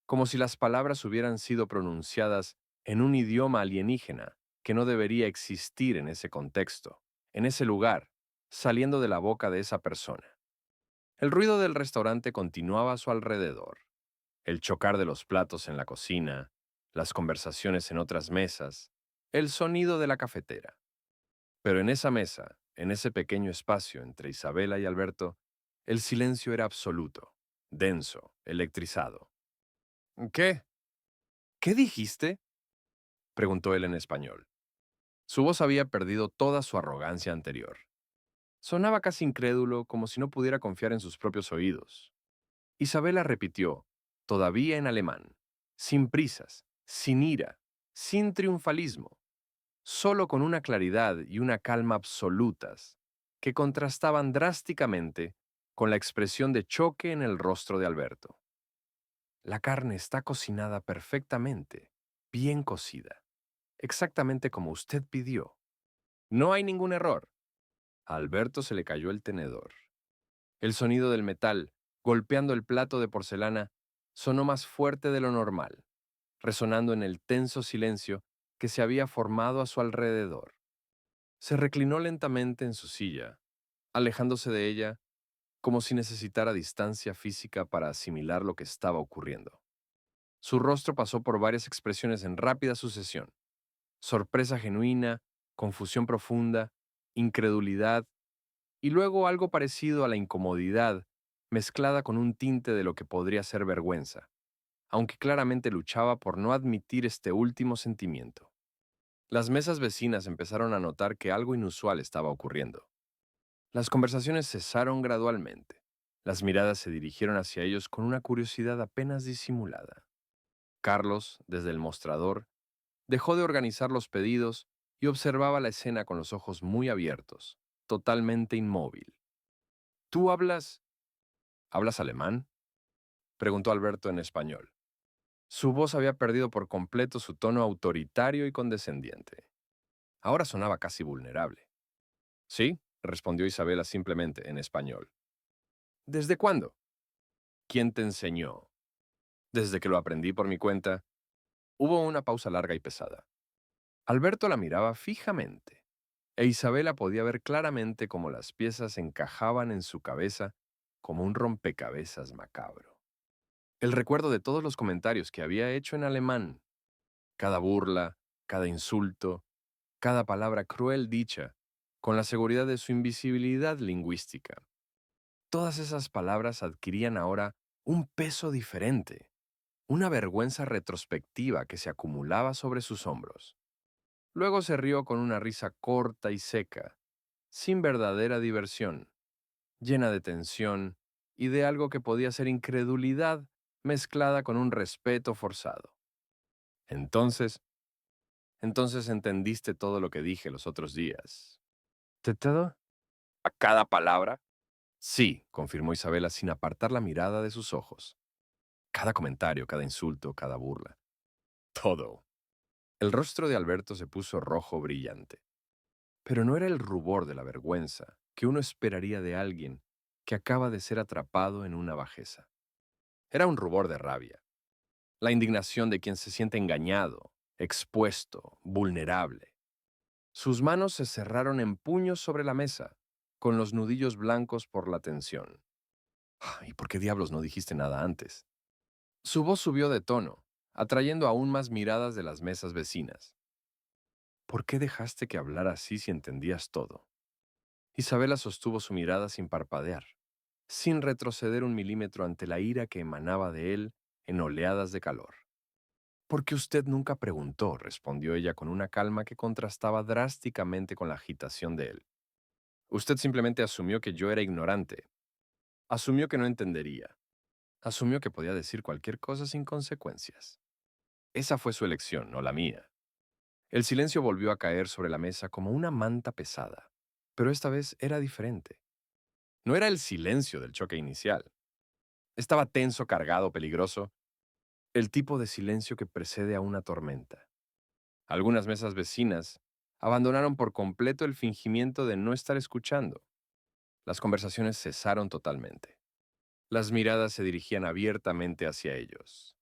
como si las palabras hubieran sido pronunciadas en un idioma alienígena que no debería existir en ese contexto, en ese lugar, saliendo de la boca de esa persona. El ruido del restaurante continuaba a su alrededor. El chocar de los platos en la cocina, las conversaciones en otras mesas, el sonido de la cafetera. Pero en esa mesa, en ese pequeño espacio entre Isabela y Alberto, el silencio era absoluto, denso, electrizado. ¿Qué? ¿Qué dijiste? Preguntó él en español. Su voz había perdido toda su arrogancia anterior. Sonaba casi incrédulo, como si no pudiera confiar en sus propios oídos. Isabela repitió, todavía en alemán, sin prisas, sin ira, sin triunfalismo, solo con una claridad y una calma absolutas, que contrastaban drásticamente con la expresión de choque en el rostro de Alberto. La carne está cocinada perfectamente, bien cocida, exactamente como usted pidió. No hay ningún error. A Alberto se le cayó el tenedor. El sonido del metal, golpeando el plato de porcelana, sonó más fuerte de lo normal, resonando en el tenso silencio que se había formado a su alrededor. Se reclinó lentamente en su silla, alejándose de ella como si necesitara distancia física para asimilar lo que estaba ocurriendo. Su rostro pasó por varias expresiones en rápida sucesión: sorpresa genuina, confusión profunda, incredulidad y luego algo parecido a la incomodidad, mezclada con un tinte de lo que podría ser vergüenza, aunque claramente luchaba por no admitir este último sentimiento. Las mesas vecinas empezaron a notar que algo inusual estaba ocurriendo. Las conversaciones cesaron gradualmente. Las miradas se dirigieron hacia ellos con una curiosidad apenas disimulada. Carlos, desde el mostrador, dejó de organizar los pedidos y observaba la escena con los ojos muy abiertos, totalmente inmóvil. ¿Tú hablas alemán? Preguntó Alberto en español. Su voz había perdido por completo su tono autoritario y condescendiente. Ahora sonaba casi vulnerable. Sí, respondió Isabela simplemente en español. ¿Desde cuándo? ¿Quién te enseñó? Desde que lo aprendí por mi cuenta. Hubo una pausa larga y pesada. Alberto la miraba fijamente, e Isabela podía ver claramente cómo las piezas encajaban en su cabeza como un rompecabezas macabro. El recuerdo de todos los comentarios que había hecho en alemán, cada burla, cada insulto, cada palabra cruel dicha, con la seguridad de su invisibilidad lingüística. Todas esas palabras adquirían ahora un peso diferente, una vergüenza retrospectiva que se acumulaba sobre sus hombros. Luego se rió con una risa corta y seca, sin verdadera diversión, llena de tensión y de algo que podía ser incredulidad mezclada con un respeto forzado. Entonces, entonces entendiste todo lo que dije los otros días. ¿De todo? ¿A cada palabra? Sí, confirmó Isabela sin apartar la mirada de sus ojos. Cada comentario, cada insulto, cada burla. Todo. El rostro de Alberto se puso rojo brillante. Pero no era el rubor de la vergüenza que uno esperaría de alguien que acaba de ser atrapado en una bajeza. Era un rubor de rabia, la indignación de quien se siente engañado, expuesto, vulnerable. Sus manos se cerraron en puños sobre la mesa, con los nudillos blancos por la tensión. ¿Y por qué diablos no dijiste nada antes? Su voz subió de tono, atrayendo aún más miradas de las mesas vecinas. ¿Por qué dejaste que hablara así si entendías todo? Isabela sostuvo su mirada sin parpadear, sin retroceder un milímetro ante la ira que emanaba de él en oleadas de calor. Porque usted nunca preguntó, respondió ella con una calma que contrastaba drásticamente con la agitación de él. Usted simplemente asumió que yo era ignorante. Asumió que no entendería. Asumió que podía decir cualquier cosa sin consecuencias. Esa fue su elección, no la mía. El silencio volvió a caer sobre la mesa como una manta pesada, pero esta vez era diferente. No era el silencio del choque inicial. Estaba tenso, cargado, peligroso, el tipo de silencio que precede a una tormenta. Algunas mesas vecinas abandonaron por completo el fingimiento de no estar escuchando. Las conversaciones cesaron totalmente. Las miradas se dirigían abiertamente hacia ellos.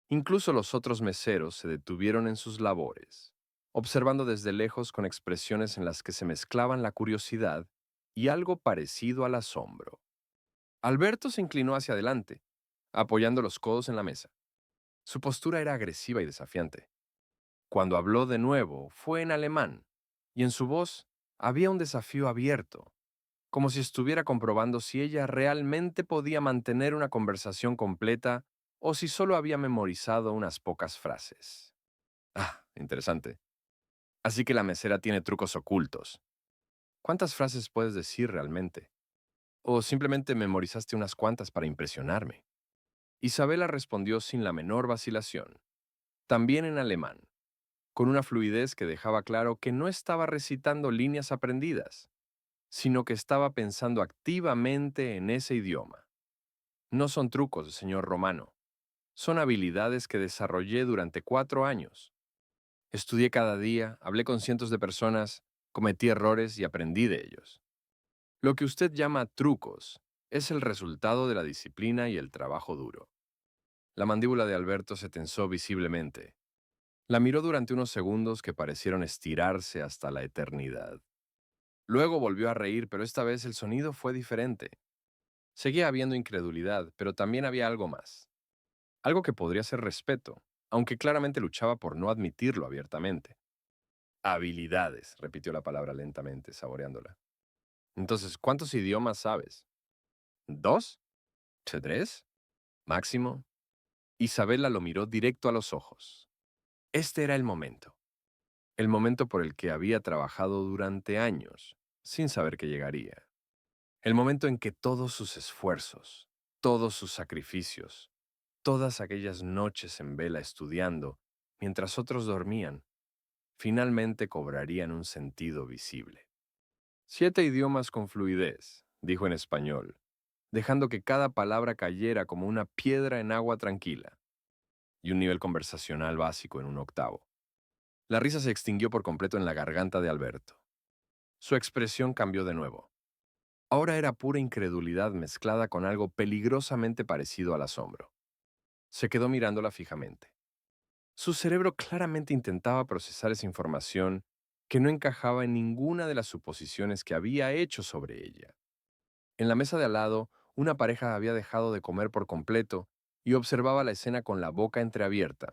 Incluso los otros meseros se detuvieron en sus labores, observando desde lejos con expresiones en las que se mezclaban la curiosidad y algo parecido al asombro. Alberto se inclinó hacia adelante, apoyando los codos en la mesa. Su postura era agresiva y desafiante. Cuando habló de nuevo, fue en alemán, y en su voz Había un desafío abierto, como si estuviera comprobando si ella realmente podía mantener una conversación completa o si solo había memorizado unas pocas frases. Ah, interesante. Así que la mesera tiene trucos ocultos. ¿Cuántas frases puedes decir realmente? ¿O simplemente memorizaste unas cuantas para impresionarme? Isabela respondió sin la menor vacilación, también en alemán, con una fluidez que dejaba claro que no estaba recitando líneas aprendidas, sino que estaba pensando activamente en ese idioma. No son trucos, señor Romano, son habilidades que desarrollé durante 4 años. Estudié cada día, hablé con cientos de personas, cometí errores y aprendí de ellos. Lo que usted llama trucos es el resultado de la disciplina y el trabajo duro. La mandíbula de Alberto se tensó visiblemente. La miró durante unos segundos que parecieron estirarse hasta la eternidad. Luego volvió a reír, pero esta vez el sonido fue diferente. Seguía habiendo incredulidad, pero también había algo más. Algo que podría ser respeto, aunque claramente luchaba por no admitirlo abiertamente. Habilidades, repitió la palabra lentamente, saboreándola. Entonces, ¿cuántos idiomas sabes? ¿2? ¿3? ¿Máximo? Isabela lo miró directo a los ojos. Este era el momento. El momento por el que había trabajado durante años, sin saber que llegaría. El momento en que todos sus esfuerzos, todos sus sacrificios, todas aquellas noches en vela estudiando, mientras otros dormían, finalmente cobrarían un sentido visible. 7 idiomas con fluidez, dijo en español, dejando que cada palabra cayera como una piedra en agua tranquila, y un nivel conversacional básico en un octavo. La risa se extinguió por completo en la garganta de Alberto. Su expresión cambió de nuevo. Ahora era pura incredulidad mezclada con algo peligrosamente parecido al asombro. Se quedó mirándola fijamente. Su cerebro claramente intentaba procesar esa información que no encajaba en ninguna de las suposiciones que había hecho sobre ella. En la mesa de al lado, una pareja había dejado de comer por completo y observaba la escena con la boca entreabierta.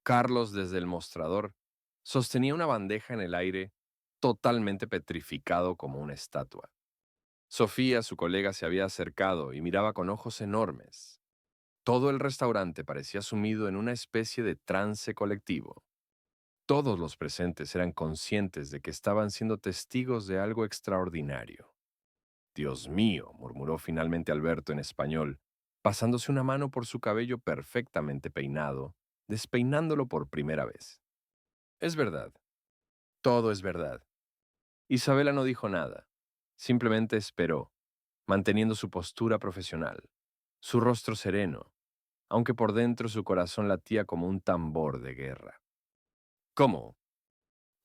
Carlos, desde el mostrador, sostenía una bandeja en el aire, totalmente petrificado como una estatua. Sofía, su colega, se había acercado y miraba con ojos enormes. Todo el restaurante parecía sumido en una especie de trance colectivo. Todos los presentes eran conscientes de que estaban siendo testigos de algo extraordinario. Dios mío, murmuró finalmente Alberto en español, pasándose una mano por su cabello perfectamente peinado, despeinándolo por primera vez. Es verdad, todo es verdad. Isabela no dijo nada, simplemente esperó, manteniendo su postura profesional, su rostro sereno, aunque por dentro su corazón latía como un tambor de guerra. ¿Cómo?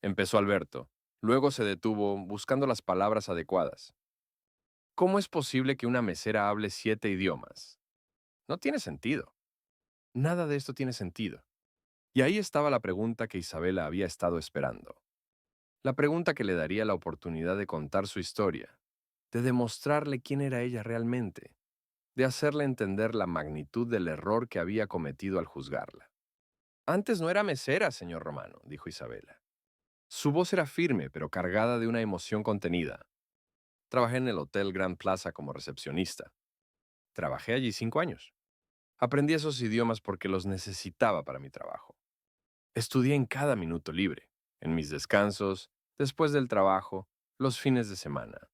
Empezó Alberto. Luego se detuvo, buscando las palabras adecuadas. ¿Cómo es posible que una mesera hable 7 idiomas? No tiene sentido. Nada de esto tiene sentido. Y ahí estaba la pregunta que Isabela había estado esperando. La pregunta que le daría la oportunidad de contar su historia, de demostrarle quién era ella realmente, de hacerle entender la magnitud del error que había cometido al juzgarla. Antes no era mesera, señor Romano, dijo Isabela. Su voz era firme, pero cargada de una emoción contenida. Trabajé en el Hotel Grand Plaza como recepcionista. Trabajé allí 5 años. Aprendí esos idiomas porque los necesitaba para mi trabajo. Estudié en cada minuto libre, en mis descansos, después del trabajo, los fines de semana.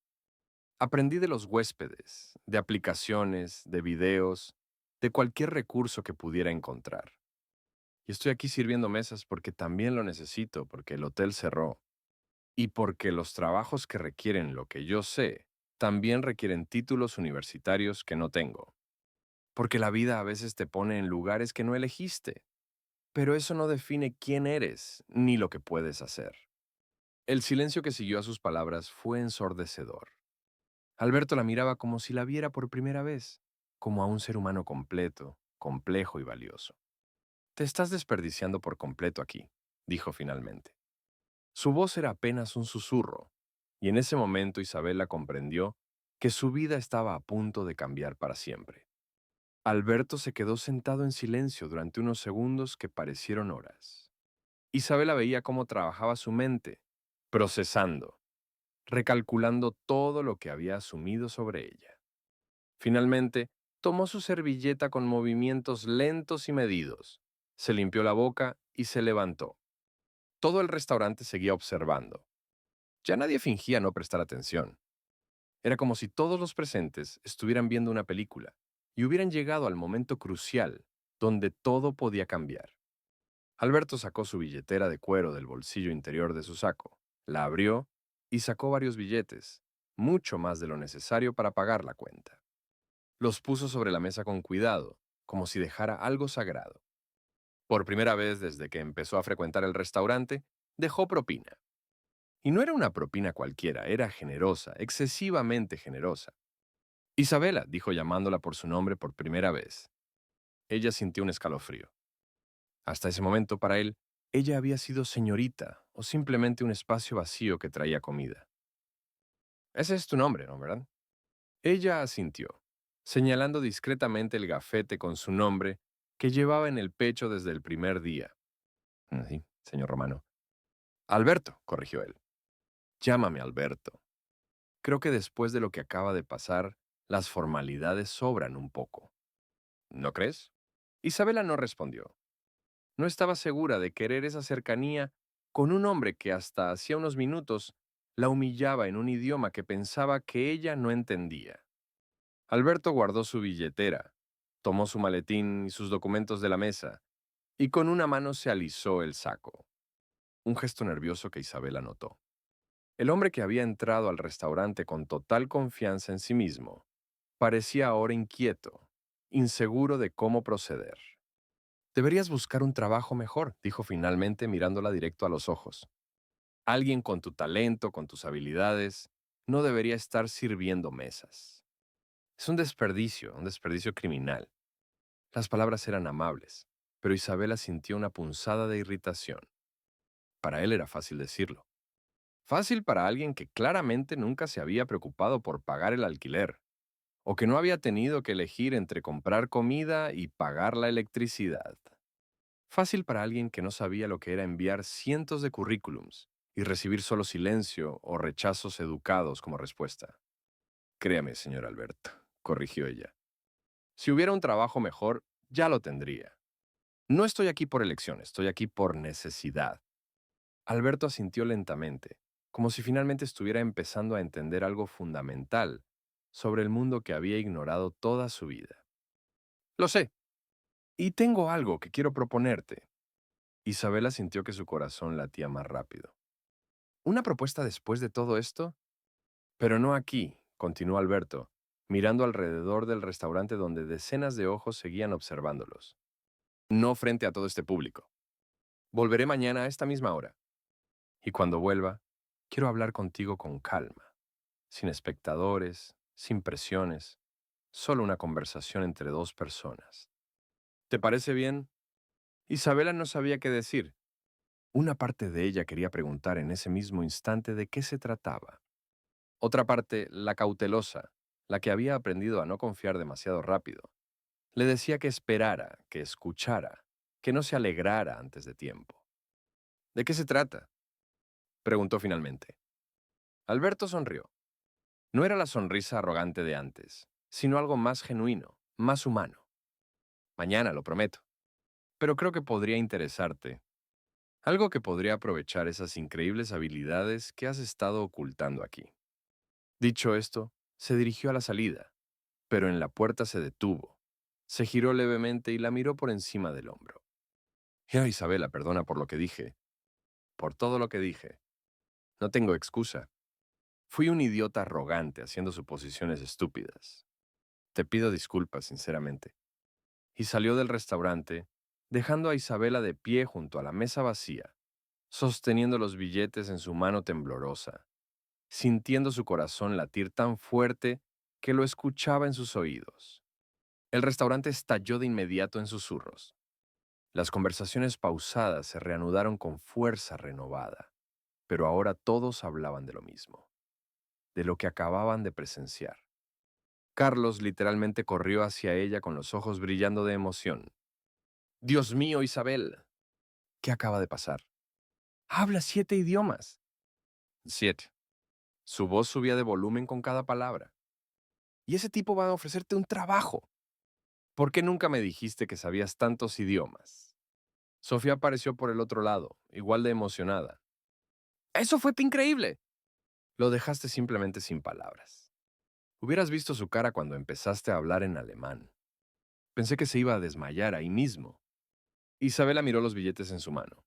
Aprendí de los huéspedes, de aplicaciones, de videos, de cualquier recurso que pudiera encontrar. Y estoy aquí sirviendo mesas porque también lo necesito, porque el hotel cerró. Y porque los trabajos que requieren lo que yo sé, también requieren títulos universitarios que no tengo. Porque la vida a veces te pone en lugares que no elegiste, pero eso no define quién eres ni lo que puedes hacer. El silencio que siguió a sus palabras fue ensordecedor. Alberto la miraba como si la viera por primera vez, como a un ser humano completo, complejo y valioso. Te estás desperdiciando por completo aquí, dijo finalmente. Su voz era apenas un susurro, y en ese momento Isabela comprendió que su vida estaba a punto de cambiar para siempre. Alberto se quedó sentado en silencio durante unos segundos que parecieron horas. Isabela veía cómo trabajaba su mente, procesando, recalculando todo lo que había asumido sobre ella. Finalmente, tomó su servilleta con movimientos lentos y medidos, se limpió la boca y se levantó. Todo el restaurante seguía observando. Ya nadie fingía no prestar atención. Era como si todos los presentes estuvieran viendo una película y hubieran llegado al momento crucial donde todo podía cambiar. Alberto sacó su billetera de cuero del bolsillo interior de su saco, la abrió y sacó varios billetes, mucho más de lo necesario para pagar la cuenta. Los puso sobre la mesa con cuidado, como si dejara algo sagrado. Por primera vez desde que empezó a frecuentar el restaurante, dejó propina. Y no era una propina cualquiera, era generosa, excesivamente generosa. Isabela, dijo llamándola por su nombre por primera vez. Ella sintió un escalofrío. Hasta ese momento, para él, ella había sido señorita o simplemente un espacio vacío que traía comida. Ese es tu nombre, ¿no, verdad? Ella asintió, señalando discretamente el gafete con su nombre que llevaba en el pecho desde el primer día. Sí, señor Romano. Alberto, corrigió él. Llámame Alberto. Creo que después de lo que acaba de pasar, las formalidades sobran un poco. ¿No crees? Isabela no respondió. No estaba segura de querer esa cercanía con un hombre que hasta hacía unos minutos la humillaba en un idioma que pensaba que ella no entendía. Alberto guardó su billetera, tomó su maletín y sus documentos de la mesa, y con una mano se alisó el saco, un gesto nervioso que Isabela notó. El hombre que había entrado al restaurante con total confianza en sí mismo parecía ahora inquieto, inseguro de cómo proceder. Deberías buscar un trabajo mejor, dijo finalmente mirándola directo a los ojos. Alguien con tu talento, con tus habilidades, no debería estar sirviendo mesas. Es un desperdicio criminal. Las palabras eran amables, pero Isabela sintió una punzada de irritación. Para él era fácil decirlo. Fácil para alguien que claramente nunca se había preocupado por pagar el alquiler, o que no había tenido que elegir entre comprar comida y pagar la electricidad. Fácil para alguien que no sabía lo que era enviar cientos de currículums y recibir solo silencio o rechazos educados como respuesta. Créame, señor Alberto, corrigió ella. Si hubiera un trabajo mejor, ya lo tendría. No estoy aquí por elección, estoy aquí por necesidad. Alberto asintió lentamente, como si finalmente estuviera empezando a entender algo fundamental sobre el mundo que había ignorado toda su vida. Lo sé, y tengo algo que quiero proponerte. Isabela sintió que su corazón latía más rápido. ¿Una propuesta después de todo esto? Pero no aquí, continuó Alberto, mirando alrededor del restaurante donde decenas de ojos seguían observándolos. No frente a todo este público. Volveré mañana a esta misma hora. Y cuando vuelva, quiero hablar contigo con calma, sin espectadores, sin presiones, solo una conversación entre dos personas. ¿Te parece bien? Isabela no sabía qué decir. Una parte de ella quería preguntar en ese mismo instante de qué se trataba. Otra parte, la cautelosa, la que había aprendido a no confiar demasiado rápido, le decía que esperara, que escuchara, que no se alegrara antes de tiempo. ¿De qué se trata?, preguntó finalmente. Alberto sonrió. No era la sonrisa arrogante de antes, sino algo más genuino, más humano. Mañana, lo prometo. Pero creo que podría interesarte. Algo que podría aprovechar esas increíbles habilidades que has estado ocultando aquí. Dicho esto, se dirigió a la salida, pero en la puerta se detuvo. Se giró levemente y la miró por encima del hombro. Isabela, perdona por lo que dije. Por todo lo que dije. No tengo excusa. Fui un idiota arrogante haciendo suposiciones estúpidas. Te pido disculpas, sinceramente. Y salió del restaurante, dejando a Isabela de pie junto a la mesa vacía, sosteniendo los billetes en su mano temblorosa, sintiendo su corazón latir tan fuerte que lo escuchaba en sus oídos. El restaurante estalló de inmediato en susurros. Las conversaciones pausadas se reanudaron con fuerza renovada, pero ahora todos hablaban de lo mismo, de lo que acababan de presenciar. Carlos literalmente corrió hacia ella con los ojos brillando de emoción. Dios mío, Isabel, ¿qué acaba de pasar? Habla 7 idiomas. 7. Su voz subía de volumen con cada palabra. Y ese tipo va a ofrecerte un trabajo. ¿Por qué nunca me dijiste que sabías tantos idiomas? Sofía apareció por el otro lado, igual de emocionada. ¡Eso fue increíble! Lo dejaste simplemente sin palabras. Hubieras visto su cara cuando empezaste a hablar en alemán. Pensé que se iba a desmayar ahí mismo. Isabela miró los billetes en su mano.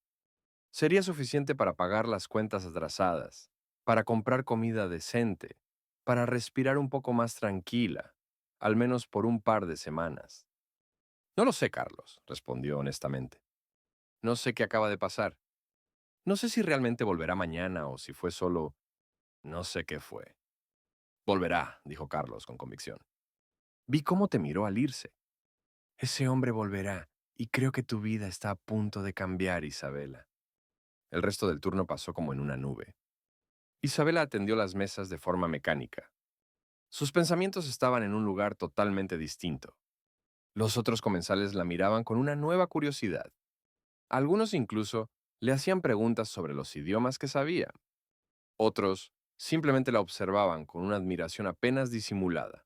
Sería suficiente para pagar las cuentas atrasadas, para comprar comida decente, para respirar un poco más tranquila, al menos por un par de semanas. No lo sé, Carlos, respondió honestamente. No sé qué acaba de pasar. No sé si realmente volverá mañana o si fue solo... No sé qué fue. Volverá, dijo Carlos con convicción. Vi cómo te miró al irse. Ese hombre volverá, y creo que tu vida está a punto de cambiar, Isabela. El resto del turno pasó como en una nube. Isabela atendió las mesas de forma mecánica. Sus pensamientos estaban en un lugar totalmente distinto. Los otros comensales la miraban con una nueva curiosidad. Algunos incluso le hacían preguntas sobre los idiomas que sabía. Otros simplemente la observaban con una admiración apenas disimulada.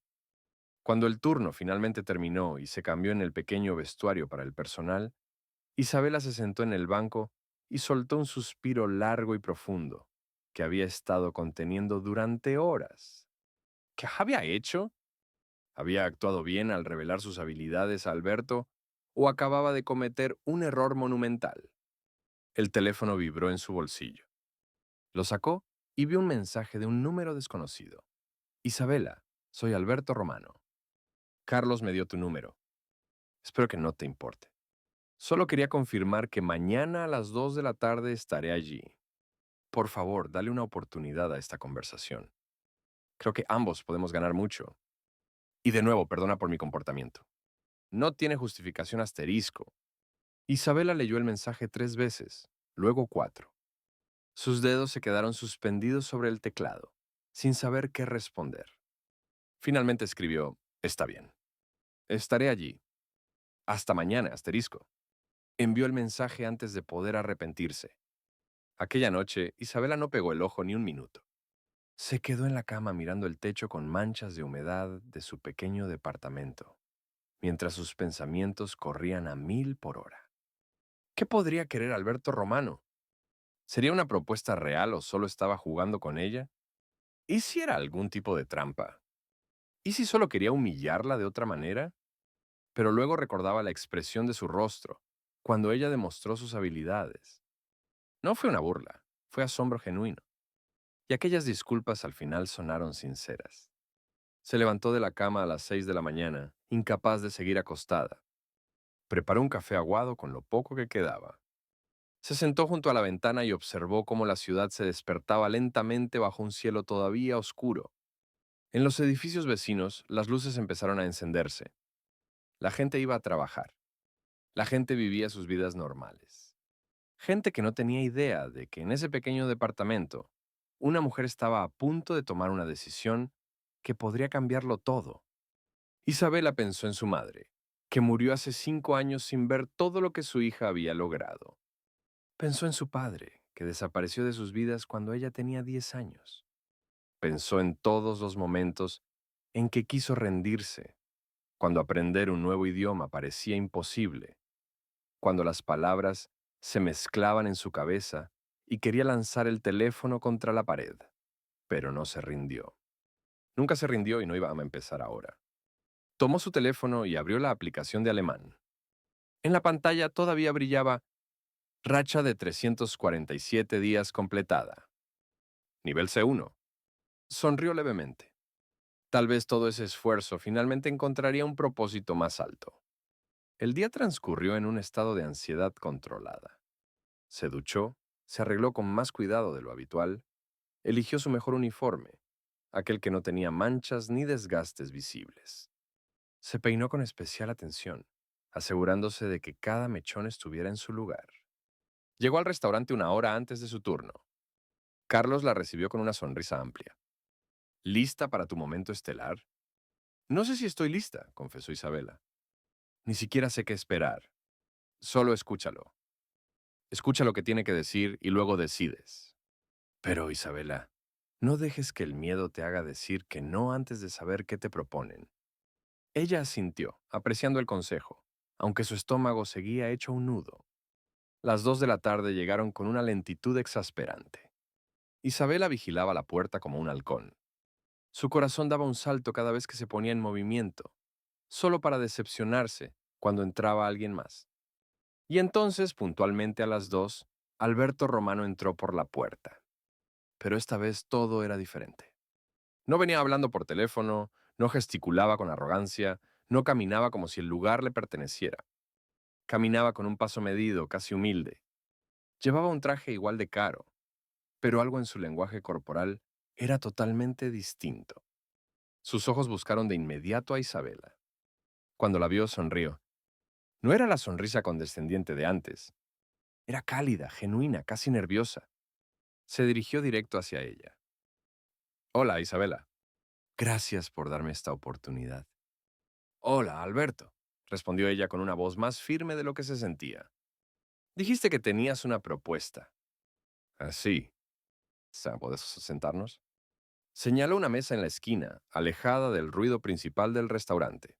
Cuando el turno finalmente terminó y se cambió en el pequeño vestuario para el personal, Isabela se sentó en el banco y soltó un suspiro largo y profundo que había estado conteniendo durante horas. ¿Qué había hecho? ¿Había actuado bien al revelar sus habilidades a Alberto o acababa de cometer un error monumental? El teléfono vibró en su bolsillo. Lo sacó y vio un mensaje de un número desconocido. Isabela, soy Alberto Romano. Carlos me dio tu número. Espero que no te importe. Solo quería confirmar que mañana a las 2 de la tarde estaré allí. Por favor, dale una oportunidad a esta conversación. Creo que ambos podemos ganar mucho. Y de nuevo, perdona por mi comportamiento. No tiene justificación asterisco. Isabela leyó el mensaje 3 veces, luego 4. Sus dedos se quedaron suspendidos sobre el teclado, sin saber qué responder. Finalmente escribió, está bien. Estaré allí. Hasta mañana, asterisco. Envió el mensaje antes de poder arrepentirse. Aquella noche, Isabela no pegó el ojo ni un minuto. Se quedó en la cama mirando el techo con manchas de humedad de su pequeño departamento, mientras sus pensamientos corrían a 1000 por hora. ¿Qué podría querer Alberto Romano? ¿Sería una propuesta real o solo estaba jugando con ella? ¿Y si era algún tipo de trampa? ¿Y si solo quería humillarla de otra manera? Pero luego recordaba la expresión de su rostro, cuando ella demostró sus habilidades. No fue una burla, fue asombro genuino. Y aquellas disculpas al final sonaron sinceras. Se levantó de la cama a las 6 de la mañana, incapaz de seguir acostada. Preparó un café aguado con lo poco que quedaba. Se sentó junto a la ventana y observó cómo la ciudad se despertaba lentamente bajo un cielo todavía oscuro. En los edificios vecinos, las luces empezaron a encenderse. La gente iba a trabajar. La gente vivía sus vidas normales. Gente que no tenía idea de que en ese pequeño departamento, una mujer estaba a punto de tomar una decisión que podría cambiarlo todo. Isabela pensó en su madre, que murió hace 5 años sin ver todo lo que su hija había logrado. Pensó en su padre, que desapareció de sus vidas cuando ella tenía 10 años. Pensó en todos los momentos en que quiso rendirse, cuando aprender un nuevo idioma parecía imposible, cuando las palabras se mezclaban en su cabeza y quería lanzar el teléfono contra la pared, pero no se rindió. Nunca se rindió y no iba a empezar ahora. Tomó su teléfono y abrió la aplicación de alemán. En la pantalla todavía brillaba racha de 347 días completada. Nivel C1. Sonrió levemente. Tal vez todo ese esfuerzo finalmente encontraría un propósito más alto. El día transcurrió en un estado de ansiedad controlada. Se duchó, se arregló con más cuidado de lo habitual, eligió su mejor uniforme, aquel que no tenía manchas ni desgastes visibles. Se peinó con especial atención, asegurándose de que cada mechón estuviera en su lugar. Llegó al restaurante una hora antes de su turno. Carlos la recibió con una sonrisa amplia. ¿Lista para tu momento estelar? No sé si estoy lista, confesó Isabela. Ni siquiera sé qué esperar. Solo escúchalo. Escucha lo que tiene que decir y luego decides. Pero, Isabela, No dejes que el miedo te haga decir que no antes de saber qué te proponen. Ella asintió, apreciando el consejo, aunque su estómago seguía hecho un nudo. Las 2 de la tarde llegaron con una lentitud exasperante. Isabela vigilaba la puerta como un halcón. Su corazón daba un salto cada vez que se ponía en movimiento, solo para decepcionarse cuando entraba alguien más. Y entonces, puntualmente a las 2, Alberto Romano entró por la puerta. Pero esta vez todo era diferente. No venía hablando por teléfono, no gesticulaba con arrogancia, no caminaba como si el lugar le perteneciera. Caminaba con un paso medido, casi humilde. Llevaba un traje igual de caro, pero algo en su lenguaje corporal era totalmente distinto. Sus ojos buscaron de inmediato a Isabela. Cuando la vio, sonrió. No era la sonrisa condescendiente de antes. Era cálida, genuina, casi nerviosa. Se dirigió directo hacia ella. Hola, Isabela. Gracias por darme esta oportunidad. Hola, Alberto, respondió ella con una voz más firme de lo que se sentía. Dijiste que tenías una propuesta. Así. ¿Podemos sentarnos? Señaló una mesa en la esquina, alejada del ruido principal del restaurante.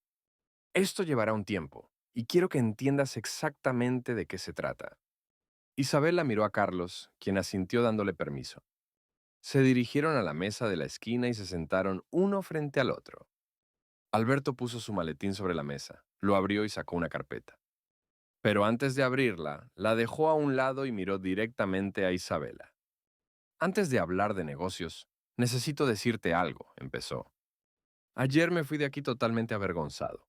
Esto llevará un tiempo, y quiero que entiendas exactamente de qué se trata. Isabela miró a Carlos, quien asintió dándole permiso. Se dirigieron a la mesa de la esquina y se sentaron uno frente al otro. Alberto puso su maletín sobre la mesa, lo abrió y sacó una carpeta. Pero antes de abrirla, la dejó a un lado y miró directamente a Isabela. Antes de hablar de negocios, necesito decirte algo, empezó. Ayer me fui de aquí totalmente avergonzado.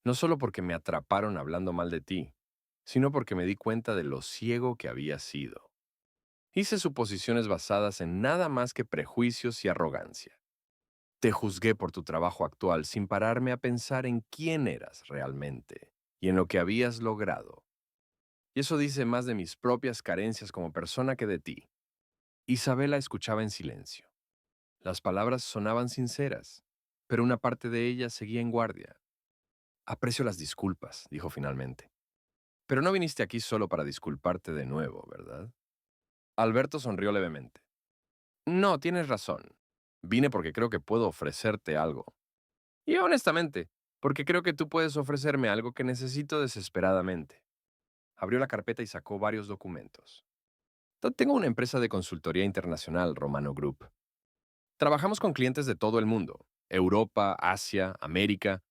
No solo porque me atraparon hablando mal de ti, sino porque me di cuenta de lo ciego que había sido. Hice suposiciones basadas en nada más que prejuicios y arrogancia. Te juzgué por tu trabajo actual sin pararme a pensar en quién eras realmente y en lo que habías logrado. Y eso dice más de mis propias carencias como persona que de ti. Isabela escuchaba en silencio. Las palabras sonaban sinceras, pero una parte de ella seguía en guardia. Aprecio las disculpas, dijo finalmente. Pero no viniste aquí solo para disculparte de nuevo, ¿verdad? Alberto sonrió levemente. No, tienes razón. Vine porque creo que puedo ofrecerte algo. Y honestamente, porque creo que tú puedes ofrecerme algo que necesito desesperadamente. Abrió la carpeta y sacó varios documentos. Tengo una empresa de consultoría internacional, Romano Group. Trabajamos con clientes de todo el mundo, Europa, Asia, América.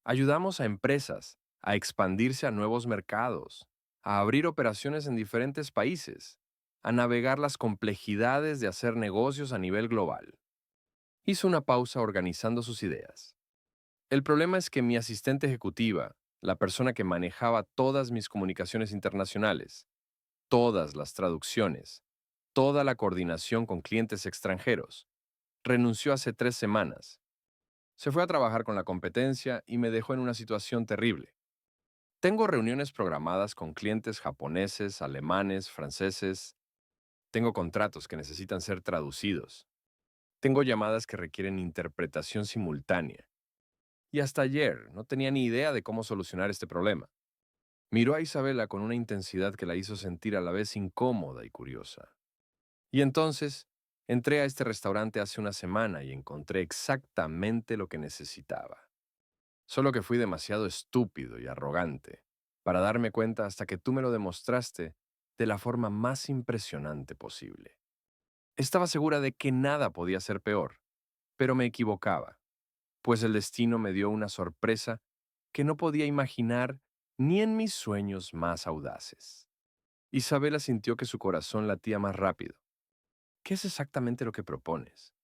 Ayudamos a empresas a expandirse a nuevos mercados, a abrir operaciones en diferentes países, a navegar las complejidades de hacer negocios a nivel global. Hizo una pausa organizando sus ideas. El problema es que mi asistente ejecutiva, la persona que manejaba todas mis comunicaciones internacionales, todas las traducciones, toda la coordinación con clientes extranjeros, renunció hace 3 semanas. Se fue a trabajar con la competencia y me dejó en una situación terrible. Tengo reuniones programadas con clientes japoneses, alemanes, franceses. Tengo contratos que necesitan ser traducidos. Tengo llamadas que requieren interpretación simultánea. Y hasta ayer no tenía ni idea de cómo solucionar este problema. Miró a Isabela con una intensidad que la hizo sentir a la vez incómoda y curiosa. Y entonces, entré a este restaurante hace una semana y encontré exactamente lo que necesitaba. Solo que fui demasiado estúpido y arrogante para darme cuenta hasta que tú me lo demostraste de la forma más impresionante posible. Estaba segura de que nada podía ser peor, pero me equivocaba, pues el destino me dio una sorpresa que no podía imaginar ni en mis sueños más audaces. Isabela sintió que su corazón latía más rápido. ¿Qué es exactamente lo que propones?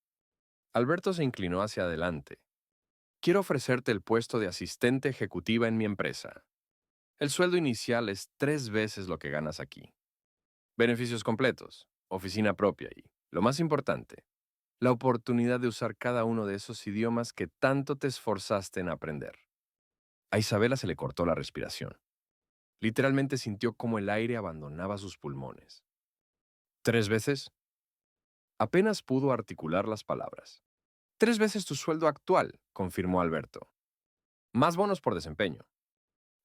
Alberto se inclinó hacia adelante. Quiero ofrecerte el puesto de asistente ejecutiva en mi empresa. El sueldo inicial es 3 veces lo que ganas aquí. Beneficios completos, oficina propia y, lo más importante, la oportunidad de usar cada uno de esos idiomas que tanto te esforzaste en aprender. A Isabela se le cortó la respiración. Literalmente sintió cómo el aire abandonaba sus pulmones. ¿3 veces? Apenas pudo articular las palabras. 3 veces tu sueldo actual, confirmó Alberto. Más bonos por desempeño.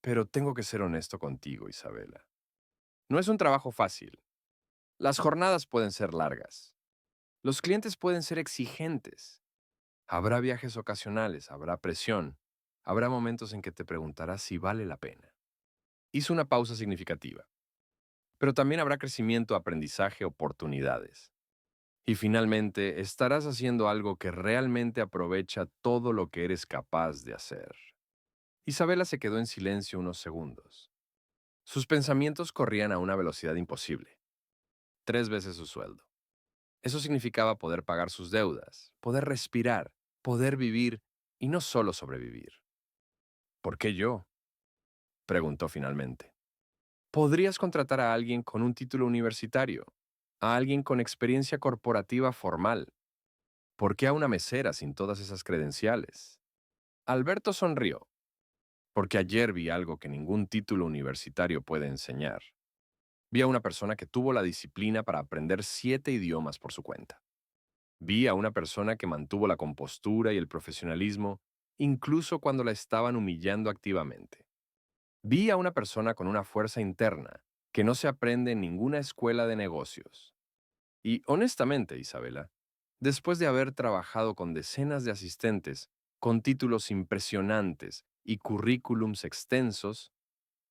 Pero tengo que ser honesto contigo, Isabela. No es un trabajo fácil. Las jornadas pueden ser largas. Los clientes pueden ser exigentes. Habrá viajes ocasionales, habrá presión, habrá momentos en que te preguntarás si vale la pena. Hizo una pausa significativa. Pero también habrá crecimiento, aprendizaje, oportunidades. Y finalmente, estarás haciendo algo que realmente aprovecha todo lo que eres capaz de hacer. Isabela se quedó en silencio unos segundos. Sus pensamientos corrían a una velocidad imposible, 3 veces su sueldo. Eso significaba poder pagar sus deudas, poder respirar, poder vivir y no solo sobrevivir. ¿Por qué yo? Preguntó finalmente. Podrías contratar a alguien con un título universitario, a alguien con experiencia corporativa formal. ¿Por qué a una mesera sin todas esas credenciales? Alberto sonrió, porque ayer vi algo que ningún título universitario puede enseñar. Vi a una persona que tuvo la disciplina para aprender 7 idiomas por su cuenta. Vi a una persona que mantuvo la compostura y el profesionalismo, incluso cuando la estaban humillando activamente. Vi a una persona con una fuerza interna que no se aprende en ninguna escuela de negocios. Y honestamente, Isabela, después de haber trabajado con decenas de asistentes, con títulos impresionantes y currículums extensos,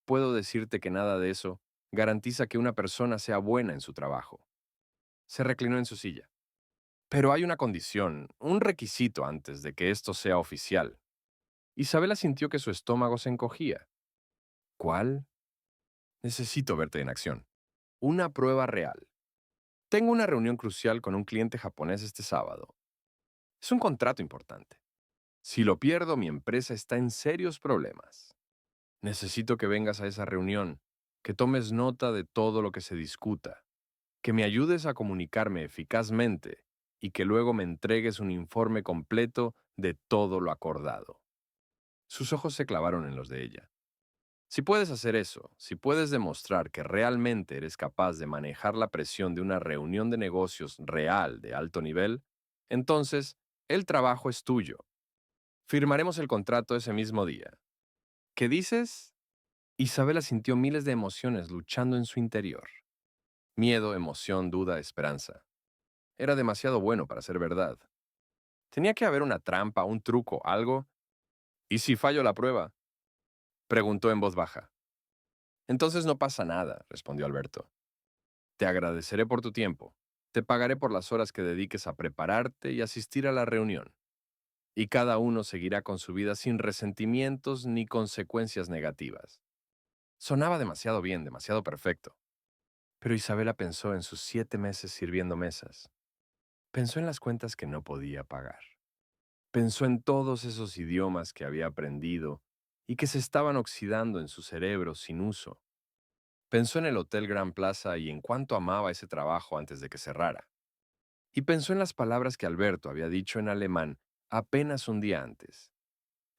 puedo decirte que nada de eso garantiza que una persona sea buena en su trabajo. Se reclinó en su silla. Pero hay una condición, un requisito antes de que esto sea oficial. Isabela sintió que su estómago se encogía. ¿Cuál? Necesito verte en acción. Una prueba real. Tengo una reunión crucial con un cliente japonés este sábado. Es un contrato importante. Si lo pierdo, mi empresa está en serios problemas. Necesito que vengas a esa reunión, que tomes nota de todo lo que se discuta, que me ayudes a comunicarme eficazmente y que luego me entregues un informe completo de todo lo acordado. Sus ojos se clavaron en los de ella. Si puedes hacer eso, si puedes demostrar que realmente eres capaz de manejar la presión de una reunión de negocios real de alto nivel, entonces el trabajo es tuyo. Firmaremos el contrato ese mismo día. ¿Qué dices? Isabela sintió miles de emociones luchando en su interior. Miedo, emoción, duda, esperanza. Era demasiado bueno para ser verdad. Tenía que haber una trampa, un truco, algo. ¿Y si fallo la prueba? Preguntó en voz baja. Entonces no pasa nada, respondió Alberto. Te agradeceré por tu tiempo. Te pagaré por las horas que dediques a prepararte y asistir a la reunión. Y cada uno seguirá con su vida sin resentimientos ni consecuencias negativas. Sonaba demasiado bien, demasiado perfecto. Pero Isabela pensó en sus 7 meses sirviendo mesas. Pensó en las cuentas que no podía pagar. Pensó en todos esos idiomas que había aprendido y que se estaban oxidando en su cerebro sin uso. Pensó en el Hotel Gran Plaza y en cuánto amaba ese trabajo antes de que cerrara. Y pensó en las palabras que Alberto había dicho en alemán apenas un día antes.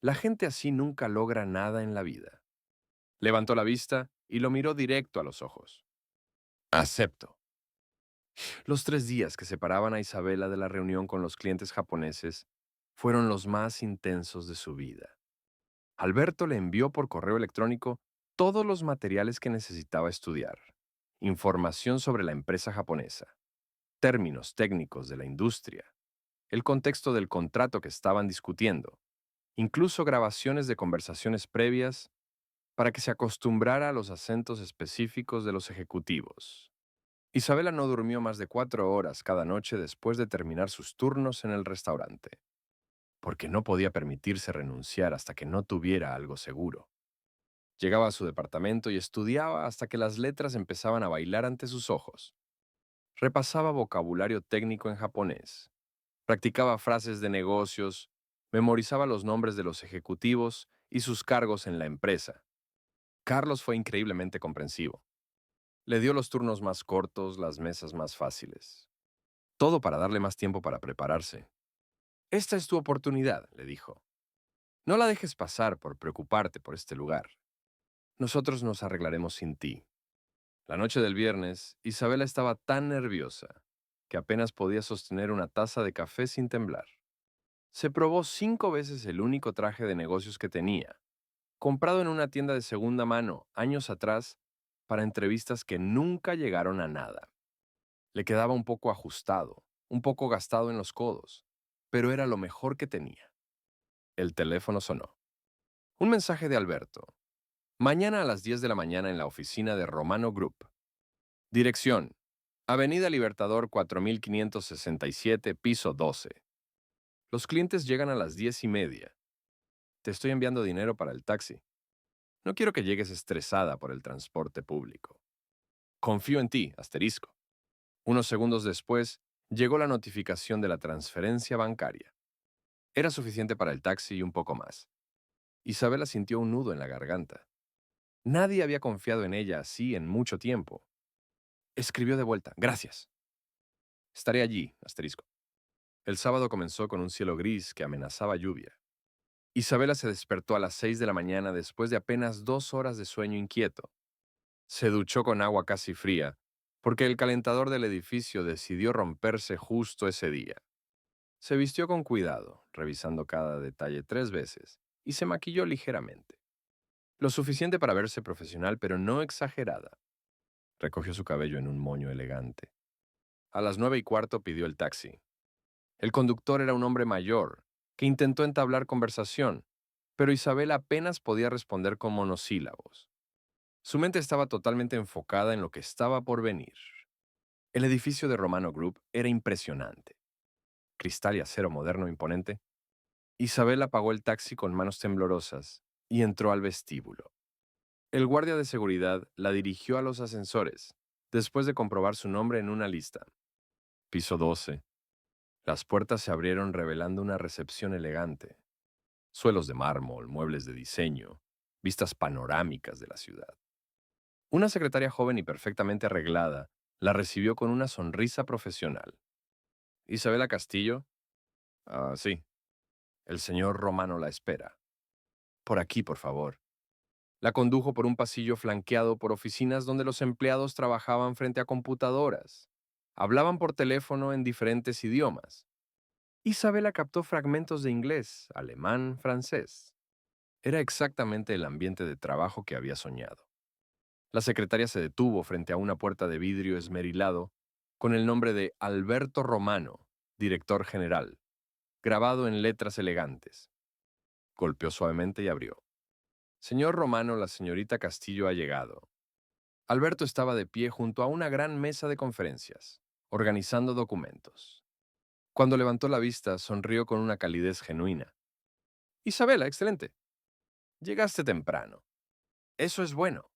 La gente así nunca logra nada en la vida. Levantó la vista y lo miró directo a los ojos. Acepto. Los 3 días que separaban a Isabela de la reunión con los clientes japoneses fueron los más intensos de su vida. Alberto le envió por correo electrónico todos los materiales que necesitaba estudiar, información sobre la empresa japonesa, términos técnicos de la industria, el contexto del contrato que estaban discutiendo, incluso grabaciones de conversaciones previas para que se acostumbrara a los acentos específicos de los ejecutivos. Isabela no durmió más de 4 horas cada noche después de terminar sus turnos en el restaurante, porque no podía permitirse renunciar hasta que no tuviera algo seguro. Llegaba a su departamento y estudiaba hasta que las letras empezaban a bailar ante sus ojos. Repasaba vocabulario técnico en japonés, practicaba frases de negocios, memorizaba los nombres de los ejecutivos y sus cargos en la empresa. Carlos fue increíblemente comprensivo. Le dio los turnos más cortos, las mesas más fáciles. Todo para darle más tiempo para prepararse. Esta es tu oportunidad, le dijo. No la dejes pasar por preocuparte por este lugar. Nosotros nos arreglaremos sin ti. La noche del viernes, Isabela estaba tan nerviosa que apenas podía sostener una taza de café sin temblar. Se probó 5 veces el único traje de negocios que tenía, comprado en una tienda de segunda mano años atrás para entrevistas que nunca llegaron a nada. Le quedaba un poco ajustado, un poco gastado en los codos, pero era lo mejor que tenía. El teléfono sonó. Un mensaje de Alberto. Mañana a las 10 de la mañana en la oficina de Romano Group. Dirección: Avenida Libertador 4567, piso 12. Los clientes llegan a las 10:30. Te estoy enviando dinero para el taxi. No quiero que llegues estresada por el transporte público. Confío en ti, asterisco. Unos segundos después, llegó la notificación de la transferencia bancaria. Era suficiente para el taxi y un poco más. Isabela sintió un nudo en la garganta. Nadie había confiado en ella así en mucho tiempo. Escribió de vuelta: gracias. Estaré allí, asterisco. El sábado comenzó con un cielo gris que amenazaba lluvia. Isabela se despertó a las 6 de la mañana después de apenas 2 horas de sueño inquieto. Se duchó con agua casi fría, porque el calentador del edificio decidió romperse justo ese día. Se vistió con cuidado, revisando cada detalle 3 veces, y se maquilló ligeramente. Lo suficiente para verse profesional, pero no exagerada. Recogió su cabello en un moño elegante. A las 9:15 pidió el taxi. El conductor era un hombre mayor, que intentó entablar conversación, pero Isabel apenas podía responder con monosílabos. Su mente estaba totalmente enfocada en lo que estaba por venir. El edificio de Romano Group era impresionante. Cristal y acero moderno imponente. Isabel apagó el taxi con manos temblorosas y entró al vestíbulo. El guardia de seguridad la dirigió a los ascensores, después de comprobar su nombre en una lista. Piso 12. Las puertas se abrieron revelando una recepción elegante. Suelos de mármol, muebles de diseño, vistas panorámicas de la ciudad. Una secretaria joven y perfectamente arreglada la recibió con una sonrisa profesional. ¿Isabela Castillo? Ah, sí. El señor Romano la espera. Por aquí, por favor. La condujo por un pasillo flanqueado por oficinas donde los empleados trabajaban frente a computadoras. Hablaban por teléfono en diferentes idiomas. Isabela captó fragmentos de inglés, alemán, francés. Era exactamente el ambiente de trabajo que había soñado. La secretaria se detuvo frente a una puerta de vidrio esmerilado con el nombre de Alberto Romano, director general, grabado en letras elegantes. Golpeó suavemente y abrió. Señor Romano, la señorita Castillo ha llegado. Alberto estaba de pie junto a una gran mesa de conferencias, organizando documentos. Cuando levantó la vista, sonrió con una calidez genuina. Isabela, excelente. Llegaste temprano. Eso es bueno.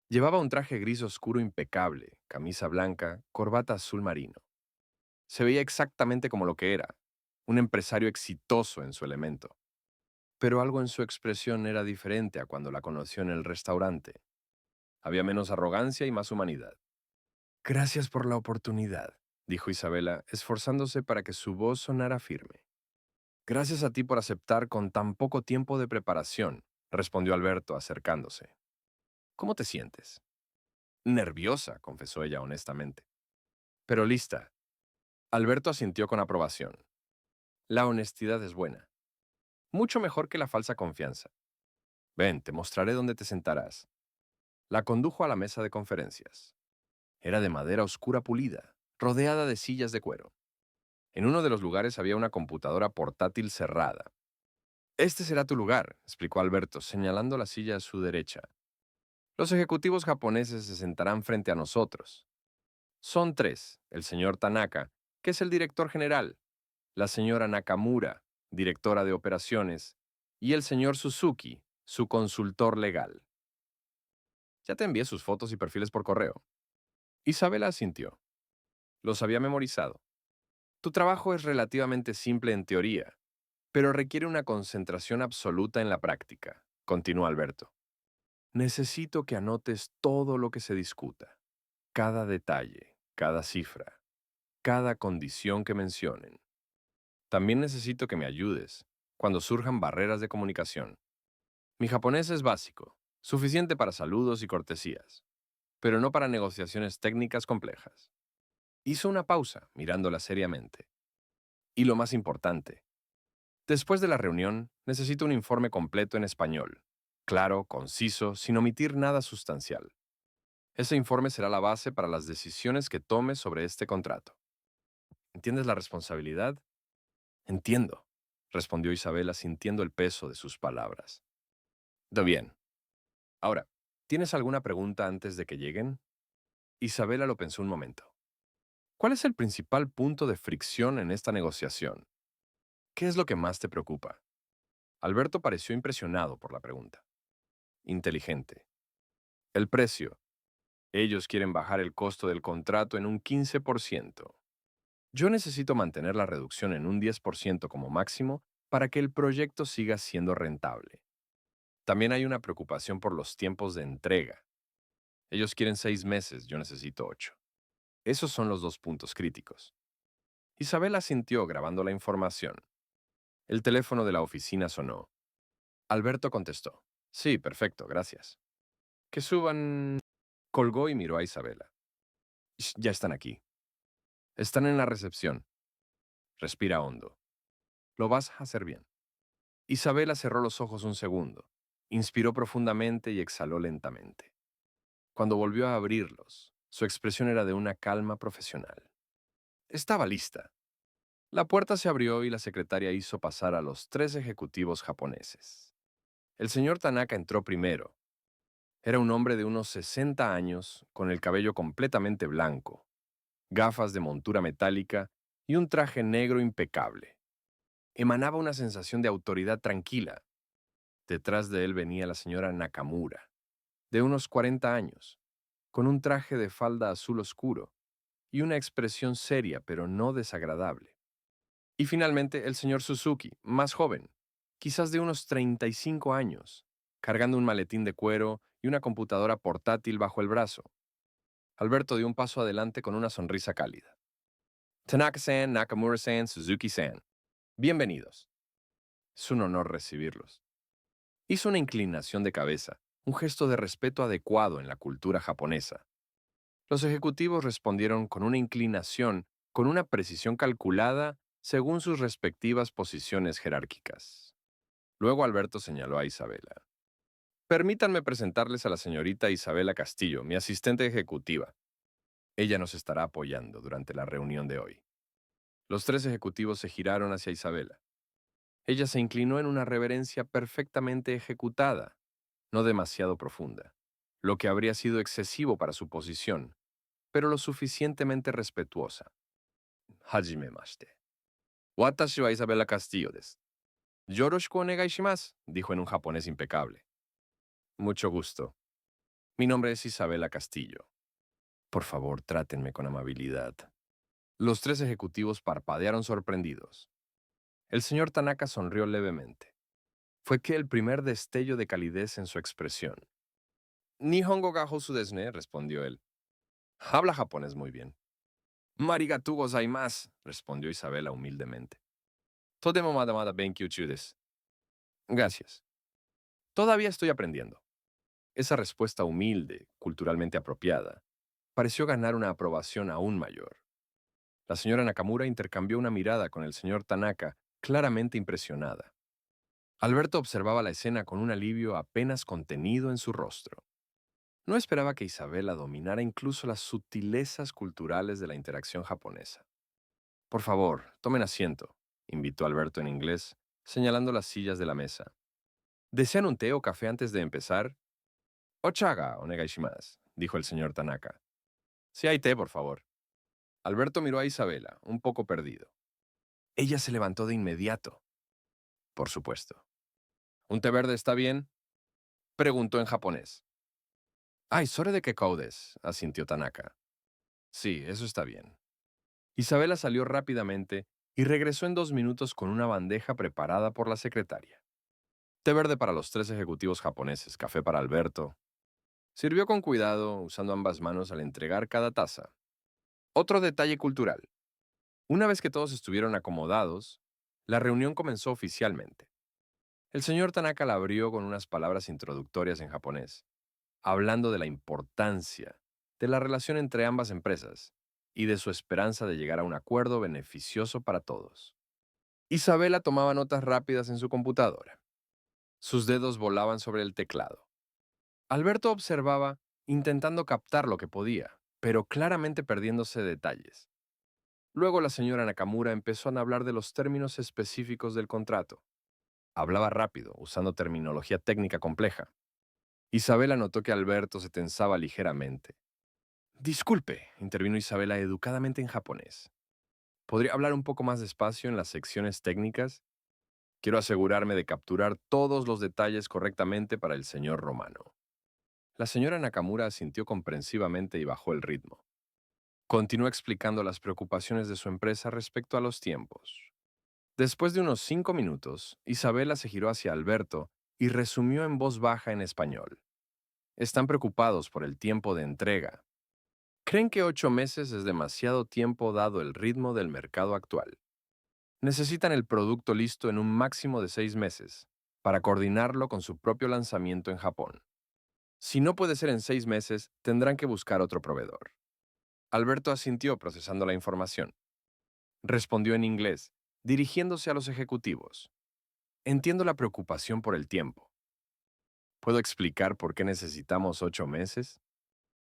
Llevaba un traje gris oscuro impecable, camisa blanca, corbata azul marino. Se veía exactamente como lo que era, un empresario exitoso en su elemento. Pero algo en su expresión era diferente a cuando la conoció en el restaurante. Había menos arrogancia y más humanidad. Gracias por la oportunidad, dijo Isabela, esforzándose para que su voz sonara firme. Gracias a ti por aceptar con tan poco tiempo de preparación, respondió Alberto, acercándose. ¿Cómo te sientes? Nerviosa, confesó ella honestamente. Pero lista. Alberto asintió con aprobación. La honestidad es buena. Mucho mejor que la falsa confianza. Ven, te mostraré dónde te sentarás. La condujo a la mesa de conferencias. Era de madera oscura pulida, rodeada de sillas de cuero. En uno de los lugares había una computadora portátil cerrada. Este será tu lugar, explicó Alberto, señalando la silla a su derecha. Los ejecutivos japoneses se sentarán frente a nosotros. Son tres: el señor Tanaka, que es el director general, la señora Nakamura, directora de operaciones, y el señor Suzuki, su consultor legal. Ya te envié sus fotos y perfiles por correo. Isabela asintió. Los había memorizado. Tu trabajo es relativamente simple en teoría, pero requiere una concentración absoluta en la práctica, continuó Alberto. Necesito que anotes todo lo que se discuta, cada detalle, cada cifra, cada condición que mencionen. También necesito que me ayudes cuando surjan barreras de comunicación. Mi japonés es básico, suficiente para saludos y cortesías, pero no para negociaciones técnicas complejas. Hizo una pausa, mirándola seriamente. Y lo más importante, después de la reunión, necesito un informe completo en español, claro, conciso, sin omitir nada sustancial. Ese informe será la base para las decisiones que tomes sobre este contrato. ¿Entiendes la responsabilidad? Entiendo, respondió Isabela sintiendo el peso de sus palabras. De bien. Ahora, ¿tienes alguna pregunta antes de que lleguen? Isabela lo pensó un momento. ¿Cuál es el principal punto de fricción en esta negociación? ¿Qué es lo que más te preocupa? Alberto pareció impresionado por la pregunta. Inteligente. El precio. Ellos quieren bajar el costo del contrato en un 15%. Yo necesito mantener la reducción en un 10% como máximo para que el proyecto siga siendo rentable. También hay una preocupación por los tiempos de entrega. Ellos quieren 6 meses, yo necesito 8. Esos son los dos puntos críticos. Isabela sintió grabando la información. El teléfono de la oficina sonó. Alberto contestó. Sí, perfecto, gracias. Que suban. Colgó y miró a Isabela. Ya están aquí. Están en la recepción. Respira hondo. Lo vas a hacer bien. Isabela cerró los ojos un segundo, inspiró profundamente y exhaló lentamente. Cuando volvió a abrirlos, su expresión era de una calma profesional. Estaba lista. La puerta se abrió y la secretaria hizo pasar a los 3 ejecutivos japoneses. El señor Tanaka entró primero. Era un hombre de unos 60 años, con el cabello completamente blanco, gafas de montura metálica y un traje negro impecable. Emanaba una sensación de autoridad tranquila. Detrás de él venía la señora Nakamura, de unos 40 años, con un traje de falda azul oscuro y una expresión seria pero no desagradable. Y finalmente el señor Suzuki, más joven, quizás de unos 35 años, cargando un maletín de cuero y una computadora portátil bajo el brazo. Alberto dio un paso adelante con una sonrisa cálida. Tanaka-san, Nakamura-san, Suzuki-san. Bienvenidos. Es un honor recibirlos. Hizo una inclinación de cabeza, un gesto de respeto adecuado en la cultura japonesa. Los ejecutivos respondieron con una inclinación, con una precisión calculada según sus respectivas posiciones jerárquicas. Luego Alberto señaló a Isabela. Permítanme presentarles a la señorita Isabela Castillo, mi asistente ejecutiva. Ella nos estará apoyando durante la reunión de hoy. Los 3 ejecutivos se giraron hacia Isabela. Ella se inclinó en una reverencia perfectamente ejecutada, no demasiado profunda, lo que habría sido excesivo para su posición, pero lo suficientemente respetuosa. Hajimemashite. Watashi wa Isabela Castillo desu. Yoroshiku onegai shimasu, dijo en un japonés impecable. Mucho gusto. Mi nombre es Isabela Castillo. Por favor, trátenme con amabilidad. Los 3 ejecutivos parpadearon sorprendidos. El señor Tanaka sonrió levemente. Fue que el primer destello de calidez en su expresión. Nihongo ga hosu desu ne, respondió él. Habla japonés muy bien. Marigatou gozaimasu, respondió Isabela humildemente. Todemo mada benkyou chū desu. Gracias. Todavía estoy aprendiendo. Esa respuesta humilde, culturalmente apropiada, pareció ganar una aprobación aún mayor. La señora Nakamura intercambió una mirada con el señor Tanaka, claramente impresionada. Alberto observaba la escena con un alivio apenas contenido en su rostro. No esperaba que Isabela dominara incluso las sutilezas culturales de la interacción japonesa. Por favor, tomen asiento, invitó Alberto en inglés, señalando las sillas de la mesa. ¿Desean un té o café antes de empezar? Ochaga, onegai shimasu, dijo el señor Tanaka. Si hay té, por favor. Alberto miró a Isabela, un poco perdido. Ella se levantó de inmediato. Por supuesto. ¿Un té verde está bien? Preguntó en japonés. Ay, sore de kekou desu, asintió Tanaka. Sí, eso está bien. Isabela salió rápidamente y regresó en 2 minutos con una bandeja preparada por la secretaria. Té verde para los 3 ejecutivos japoneses, café para Alberto. Sirvió con cuidado, usando ambas manos al entregar cada taza. Otro detalle cultural. Una vez que todos estuvieron acomodados, la reunión comenzó oficialmente. El señor Tanaka la abrió con unas palabras introductorias en japonés, hablando de la importancia de la relación entre ambas empresas y de su esperanza de llegar a un acuerdo beneficioso para todos. Isabela tomaba notas rápidas en su computadora. Sus dedos volaban sobre el teclado. Alberto observaba, intentando captar lo que podía, pero claramente perdiéndose detalles. Luego la señora Nakamura empezó a hablar de los términos específicos del contrato. Hablaba rápido, usando terminología técnica compleja. Isabela notó que Alberto se tensaba ligeramente. Disculpe, intervino Isabela educadamente en japonés. ¿Podría hablar un poco más despacio en las secciones técnicas? Quiero asegurarme de capturar todos los detalles correctamente para el señor Romano. La señora Nakamura asintió comprensivamente y bajó el ritmo. Continuó explicando las preocupaciones de su empresa respecto a los tiempos. Después de unos 5 minutos, Isabela se giró hacia Alberto y resumió en voz baja en español. Están preocupados por el tiempo de entrega. Creen que 8 meses es demasiado tiempo dado el ritmo del mercado actual. Necesitan el producto listo en un máximo de 6 meses para coordinarlo con su propio lanzamiento en Japón. Si no puede ser en 6 meses, tendrán que buscar otro proveedor. Alberto asintió procesando la información. Respondió en inglés, dirigiéndose a los ejecutivos. Entiendo la preocupación por el tiempo. ¿Puedo explicar por qué necesitamos 8 meses?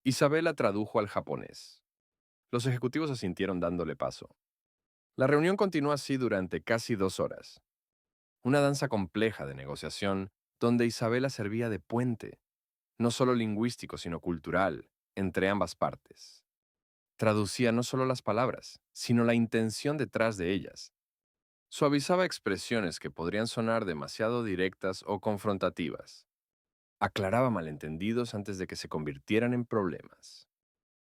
Isabela tradujo al japonés. Los ejecutivos asintieron dándole paso. La reunión continuó así durante casi 2 horas. Una danza compleja de negociación donde Isabela servía de puente, no solo lingüístico, sino cultural, entre ambas partes. Traducía no solo las palabras, sino la intención detrás de ellas. Suavizaba expresiones que podrían sonar demasiado directas o confrontativas. Aclaraba malentendidos antes de que se convirtieran en problemas.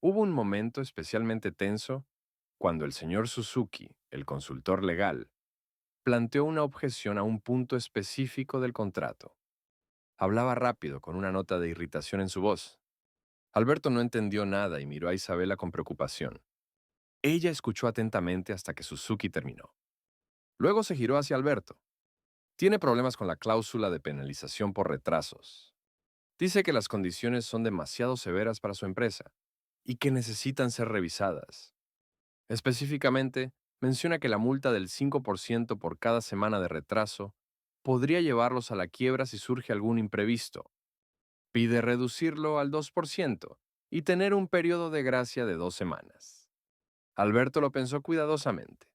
Hubo un momento especialmente tenso cuando el señor Suzuki, el consultor legal, planteó una objeción a un punto específico del contrato. Hablaba rápido, con una nota de irritación en su voz. Alberto no entendió nada y miró a Isabela con preocupación. Ella escuchó atentamente hasta que Suzuki terminó. Luego se giró hacia Alberto. Tiene problemas con la cláusula de penalización por retrasos. Dice que las condiciones son demasiado severas para su empresa y que necesitan ser revisadas. Específicamente, menciona que la multa del 5% por cada semana de retraso podría llevarlos a la quiebra si surge algún imprevisto. Pide reducirlo al 2% y tener un periodo de gracia de 2 semanas. Alberto lo pensó cuidadosamente.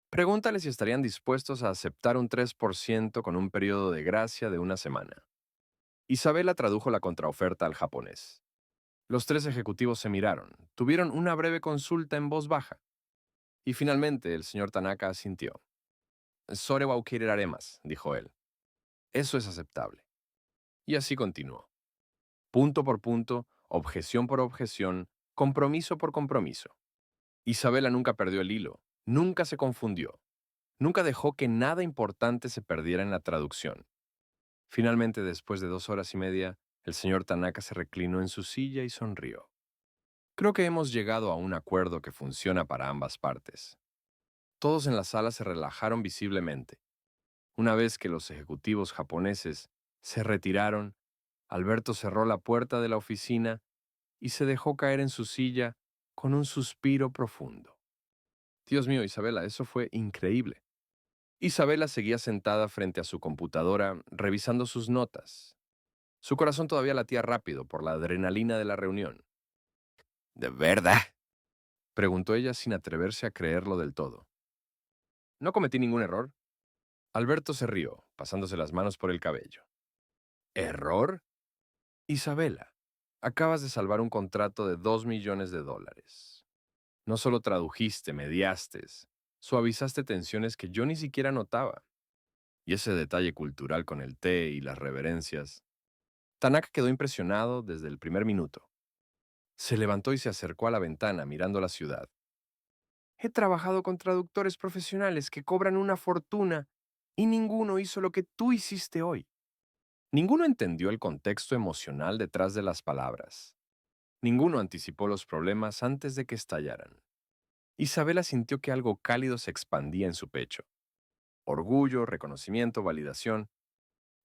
Pregúntale si estarían dispuestos a aceptar un 3% con un periodo de gracia de una semana. Isabela tradujo la contraoferta al japonés. Los tres ejecutivos se miraron, tuvieron una breve consulta en voz baja, y finalmente el señor Tanaka asintió. Sore wa ukireraremas, dijo él. Eso es aceptable. Y así continuó. Punto por punto, objeción por objeción, compromiso por compromiso. Isabela nunca perdió el hilo, nunca se confundió, nunca dejó que nada importante se perdiera en la traducción. Finalmente, después de 2 horas y media, el señor Tanaka se reclinó en su silla y sonrió. Creo que hemos llegado a un acuerdo que funciona para ambas partes. Todos en la sala se relajaron visiblemente. Una vez que los ejecutivos japoneses se retiraron, Alberto cerró la puerta de la oficina y se dejó caer en su silla con un suspiro profundo. Dios mío, Isabela, eso fue increíble. Isabela seguía sentada frente a su computadora, revisando sus notas. Su corazón todavía latía rápido por la adrenalina de la reunión. ¿De verdad?, preguntó ella sin atreverse a creerlo del todo. No cometí ningún error. Alberto se rió, pasándose las manos por el cabello. ¿Error? Isabela, acabas de salvar un contrato de $2 millones. No solo tradujiste, mediaste, suavizaste tensiones que yo ni siquiera notaba. Y ese detalle cultural con el té y las reverencias. Tanaka quedó impresionado desde el primer minuto. Se levantó y se acercó a la ventana mirando la ciudad. He trabajado con traductores profesionales que cobran una fortuna y ninguno hizo lo que tú hiciste hoy. Ninguno entendió el contexto emocional detrás de las palabras. Ninguno anticipó los problemas antes de que estallaran. Isabela sintió que algo cálido se expandía en su pecho. Orgullo, reconocimiento, validación.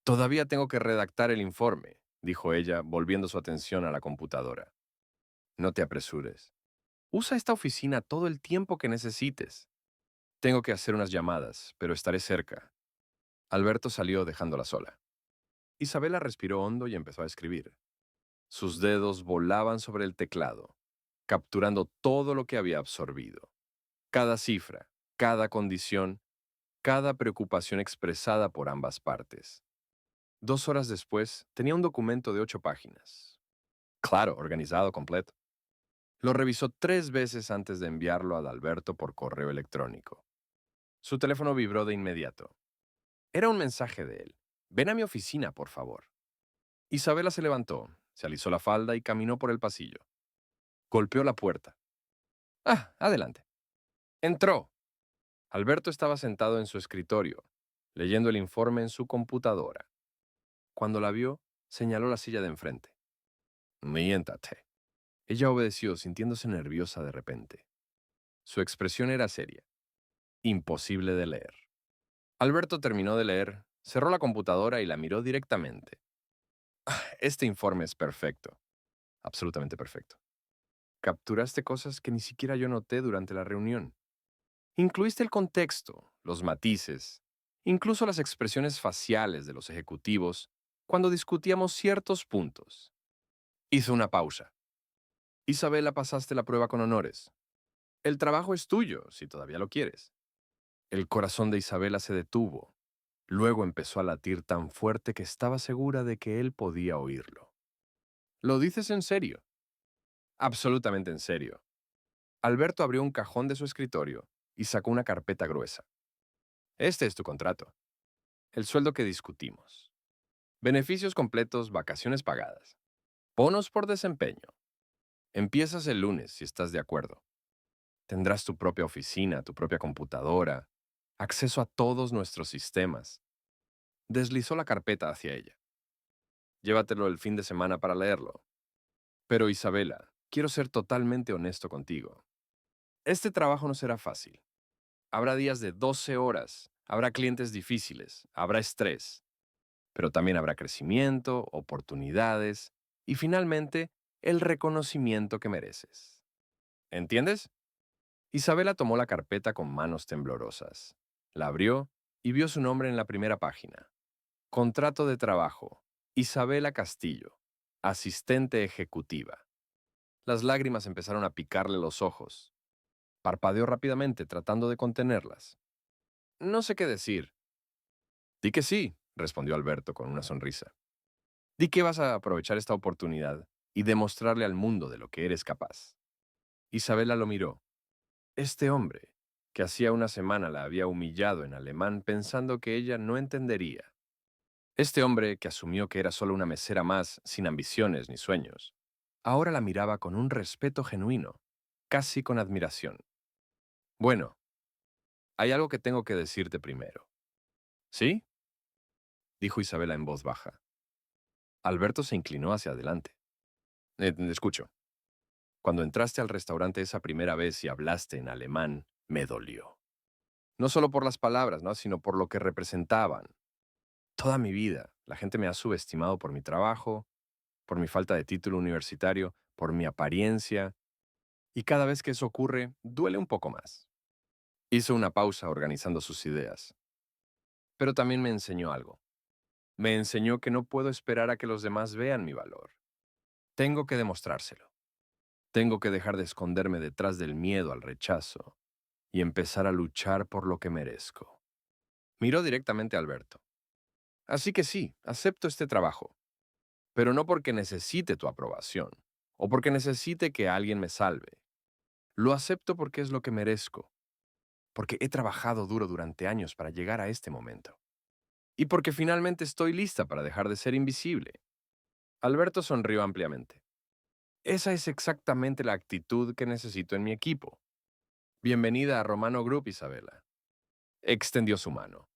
Todavía tengo que redactar el informe, dijo ella, volviendo su atención a la computadora. No te apresures. Usa esta oficina todo el tiempo que necesites. Tengo que hacer unas llamadas, pero estaré cerca. Alberto salió dejándola sola. Isabela respiró hondo y empezó a escribir. Sus dedos volaban sobre el teclado, capturando todo lo que había absorbido. Cada cifra, cada condición, cada preocupación expresada por ambas partes. 2 horas después, tenía un documento de 8 páginas. Claro, organizado completo. Lo revisó 3 veces antes de enviarlo a Alberto por correo electrónico. Su teléfono vibró de inmediato. Era un mensaje de él. Ven a mi oficina, por favor. Isabela se levantó, se alisó la falda y caminó por el pasillo. Golpeó la puerta. Ah, adelante. Entró. Alberto estaba sentado en su escritorio, leyendo el informe en su computadora. Cuando la vio, señaló la silla de enfrente. Miéntate. Ella obedeció, sintiéndose nerviosa de repente. Su expresión era seria, imposible de leer. Alberto terminó de leer, cerró la computadora y la miró directamente. Este informe es perfecto, absolutamente perfecto. Capturaste cosas que ni siquiera yo noté durante la reunión. Incluiste el contexto, los matices, incluso las expresiones faciales de los ejecutivos cuando discutíamos ciertos puntos. Hizo una pausa. Isabela, pasaste la prueba con honores. El trabajo es tuyo, si todavía lo quieres. El corazón de Isabela se detuvo. Luego empezó a latir tan fuerte que estaba segura de que él podía oírlo. ¿Lo dices en serio? Absolutamente en serio. Alberto abrió un cajón de su escritorio y sacó una carpeta gruesa. Este es tu contrato. El sueldo que discutimos. Beneficios completos, vacaciones pagadas. Bonos por desempeño. Empiezas el lunes, si estás de acuerdo. Tendrás tu propia oficina, tu propia computadora, acceso a todos nuestros sistemas. Deslizó la carpeta hacia ella. Llévatelo el fin de semana para leerlo. Pero Isabela, quiero ser totalmente honesto contigo. Este trabajo no será fácil. Habrá días de 12 horas, habrá clientes difíciles, habrá estrés, pero también habrá crecimiento, oportunidades y finalmente el reconocimiento que mereces. ¿Entiendes? Isabela tomó la carpeta con manos temblorosas. La abrió y vio su nombre en la primera página. Contrato de trabajo. Isabela Castillo, asistente ejecutiva. Las lágrimas empezaron a picarle los ojos. Parpadeó rápidamente tratando de contenerlas. No sé qué decir. Di que sí, respondió Alberto con una sonrisa. Di que vas a aprovechar esta oportunidad y demostrarle al mundo de lo que eres capaz. Isabela lo miró. Este hombre, que hacía una semana la había humillado en alemán pensando que ella no entendería. Este hombre, que asumió que era solo una mesera más, sin ambiciones ni sueños, ahora la miraba con un respeto genuino, casi con admiración. Bueno, hay algo que tengo que decirte primero. ¿Sí? Dijo Isabela en voz baja. Alberto se inclinó hacia adelante. Escucho. Cuando entraste al restaurante esa primera vez y hablaste en alemán, me dolió. No solo por las palabras, ¿no? Sino por lo que representaban. Toda mi vida, la gente me ha subestimado por mi trabajo, por mi falta de título universitario, por mi apariencia, y cada vez que eso ocurre, duele un poco más. Hizo una pausa organizando sus ideas. Pero también me enseñó algo. Me enseñó que no puedo esperar a que los demás vean mi valor. Tengo que demostrárselo. Tengo que dejar de esconderme detrás del miedo al rechazo y empezar a luchar por lo que merezco. Miró directamente a Alberto. Así que sí, acepto este trabajo, pero no porque necesite tu aprobación o porque necesite que alguien me salve. Lo acepto porque es lo que merezco, porque he trabajado duro durante años para llegar a este momento y porque finalmente estoy lista para dejar de ser invisible. Alberto sonrió ampliamente. Esa es exactamente la actitud que necesito en mi equipo. Bienvenida a Romano Group, Isabela. Extendió su mano.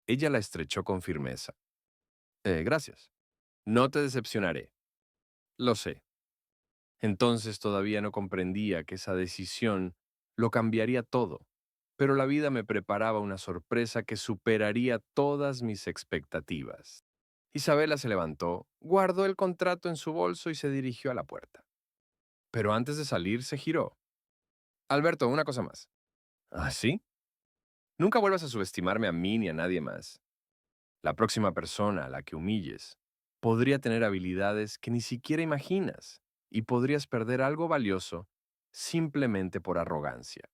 Ella la estrechó con firmeza. Gracias. No te decepcionaré. Lo sé. Entonces todavía no comprendía que esa decisión lo cambiaría todo, pero la vida me preparaba una sorpresa que superaría todas mis expectativas. Isabela se levantó, guardó el contrato en su bolso y se dirigió a la puerta. Pero antes de salir se giró. Alberto, una cosa más. ¿Ah, sí? Nunca vuelvas a subestimarme a mí ni a nadie más. La próxima persona a la que humilles podría tener habilidades que ni siquiera imaginas y podrías perder algo valioso simplemente por arrogancia.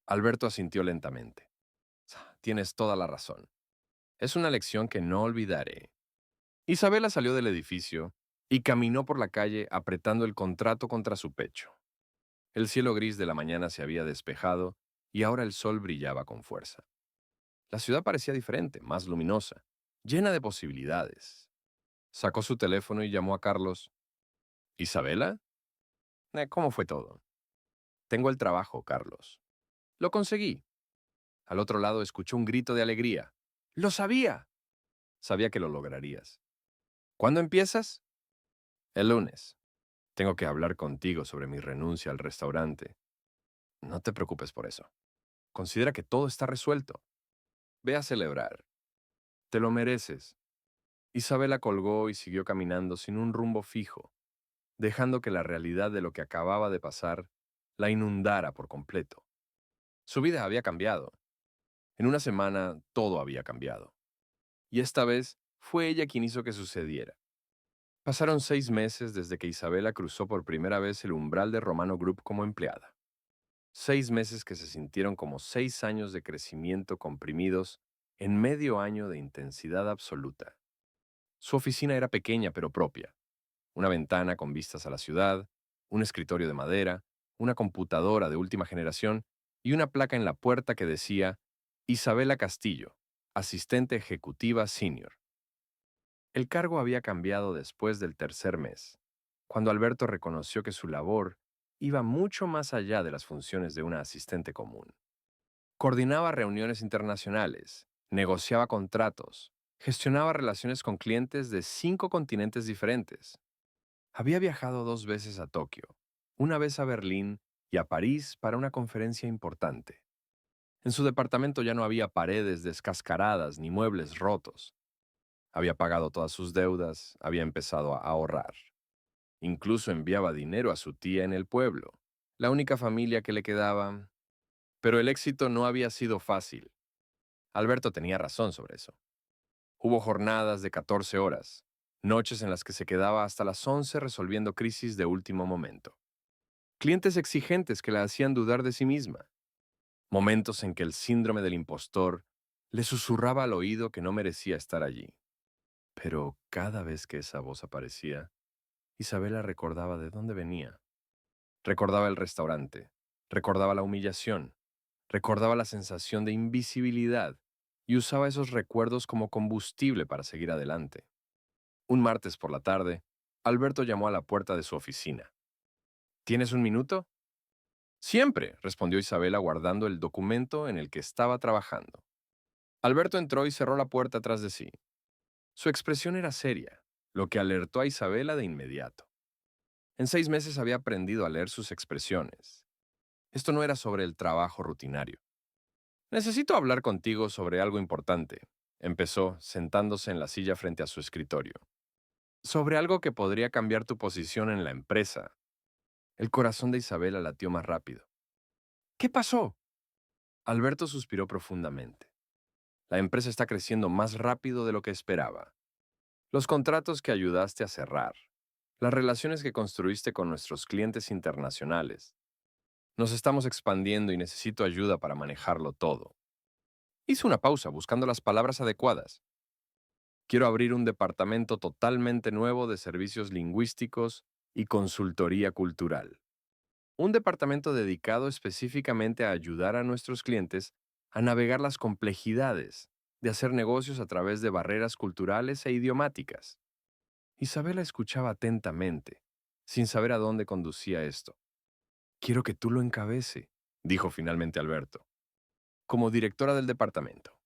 Alberto asintió lentamente. Tienes toda la razón. Es una lección que no olvidaré. Isabela salió del edificio y caminó por la calle apretando el contrato contra su pecho. El cielo gris de la mañana se había despejado y ahora el sol brillaba con fuerza. La ciudad parecía diferente, más luminosa, llena de posibilidades. Sacó su teléfono y llamó a Carlos. ¿Isabela? ¿Cómo fue todo? Tengo el trabajo, Carlos. Lo conseguí. Al otro lado escuchó un grito de alegría. ¡Lo sabía! Sabía que lo lograrías. ¿Cuándo empiezas? El lunes. Tengo que hablar contigo sobre mi renuncia al restaurante. No te preocupes por eso. Considera que todo está resuelto. Ve a celebrar. Te lo mereces. Isabela colgó y siguió caminando sin un rumbo fijo, dejando que la realidad de lo que acababa de pasar la inundara por completo. Su vida había cambiado. En una semana todo había cambiado. Y esta vez fue ella quien hizo que sucediera. Pasaron 6 meses desde que Isabela cruzó por primera vez el umbral de Romano Group como empleada. 6 meses que se sintieron como 6 años de crecimiento comprimidos en medio año de intensidad absoluta. Su oficina era pequeña pero propia. Una ventana con vistas a la ciudad, un escritorio de madera, una computadora de última generación y una placa en la puerta que decía Isabela Castillo, asistente ejecutiva senior. El cargo había cambiado después del tercer mes, cuando Alberto reconoció que su labor iba mucho más allá de las funciones de una asistente común. Coordinaba reuniones internacionales, negociaba contratos, gestionaba relaciones con clientes de 5 continentes diferentes. Había viajado 2 veces a Tokio, una vez a Berlín y a París para una conferencia importante. En su departamento ya no había paredes descascaradas ni muebles rotos. Había pagado todas sus deudas, había empezado a ahorrar. Incluso enviaba dinero a su tía en el pueblo, la única familia que le quedaba. Pero el éxito no había sido fácil. Alberto tenía razón sobre eso. Hubo jornadas de 14 horas, noches en las que se quedaba hasta las 11 resolviendo crisis de último momento. Clientes exigentes que la hacían dudar de sí misma. Momentos en que el síndrome del impostor le susurraba al oído que no merecía estar allí. Pero cada vez que esa voz aparecía, Isabela recordaba de dónde venía. Recordaba el restaurante, recordaba la humillación, recordaba la sensación de invisibilidad y usaba esos recuerdos como combustible para seguir adelante. Un martes por la tarde, Alberto llamó a la puerta de su oficina. ¿Tienes un minuto? Siempre, respondió Isabela guardando el documento en el que estaba trabajando. Alberto entró y cerró la puerta tras de sí. Su expresión era seria, lo que alertó a Isabela de inmediato. En 6 meses había aprendido a leer sus expresiones. Esto no era sobre el trabajo rutinario. Necesito hablar contigo sobre algo importante, empezó, sentándose en la silla frente a su escritorio. Sobre algo que podría cambiar tu posición en la empresa. El corazón de Isabela latió más rápido. ¿Qué pasó? Alberto suspiró profundamente. La empresa está creciendo más rápido de lo que esperaba. Los contratos que ayudaste a cerrar, las relaciones que construiste con nuestros clientes internacionales. Nos estamos expandiendo y necesito ayuda para manejarlo todo. Hizo una pausa buscando las palabras adecuadas. Quiero abrir un departamento totalmente nuevo de servicios lingüísticos y consultoría cultural. Un departamento dedicado específicamente a ayudar a nuestros clientes a navegar las complejidades de hacer negocios a través de barreras culturales e idiomáticas. Isabela escuchaba atentamente, sin saber a dónde conducía esto. Quiero que tú lo encabece, dijo finalmente Alberto, como directora del departamento.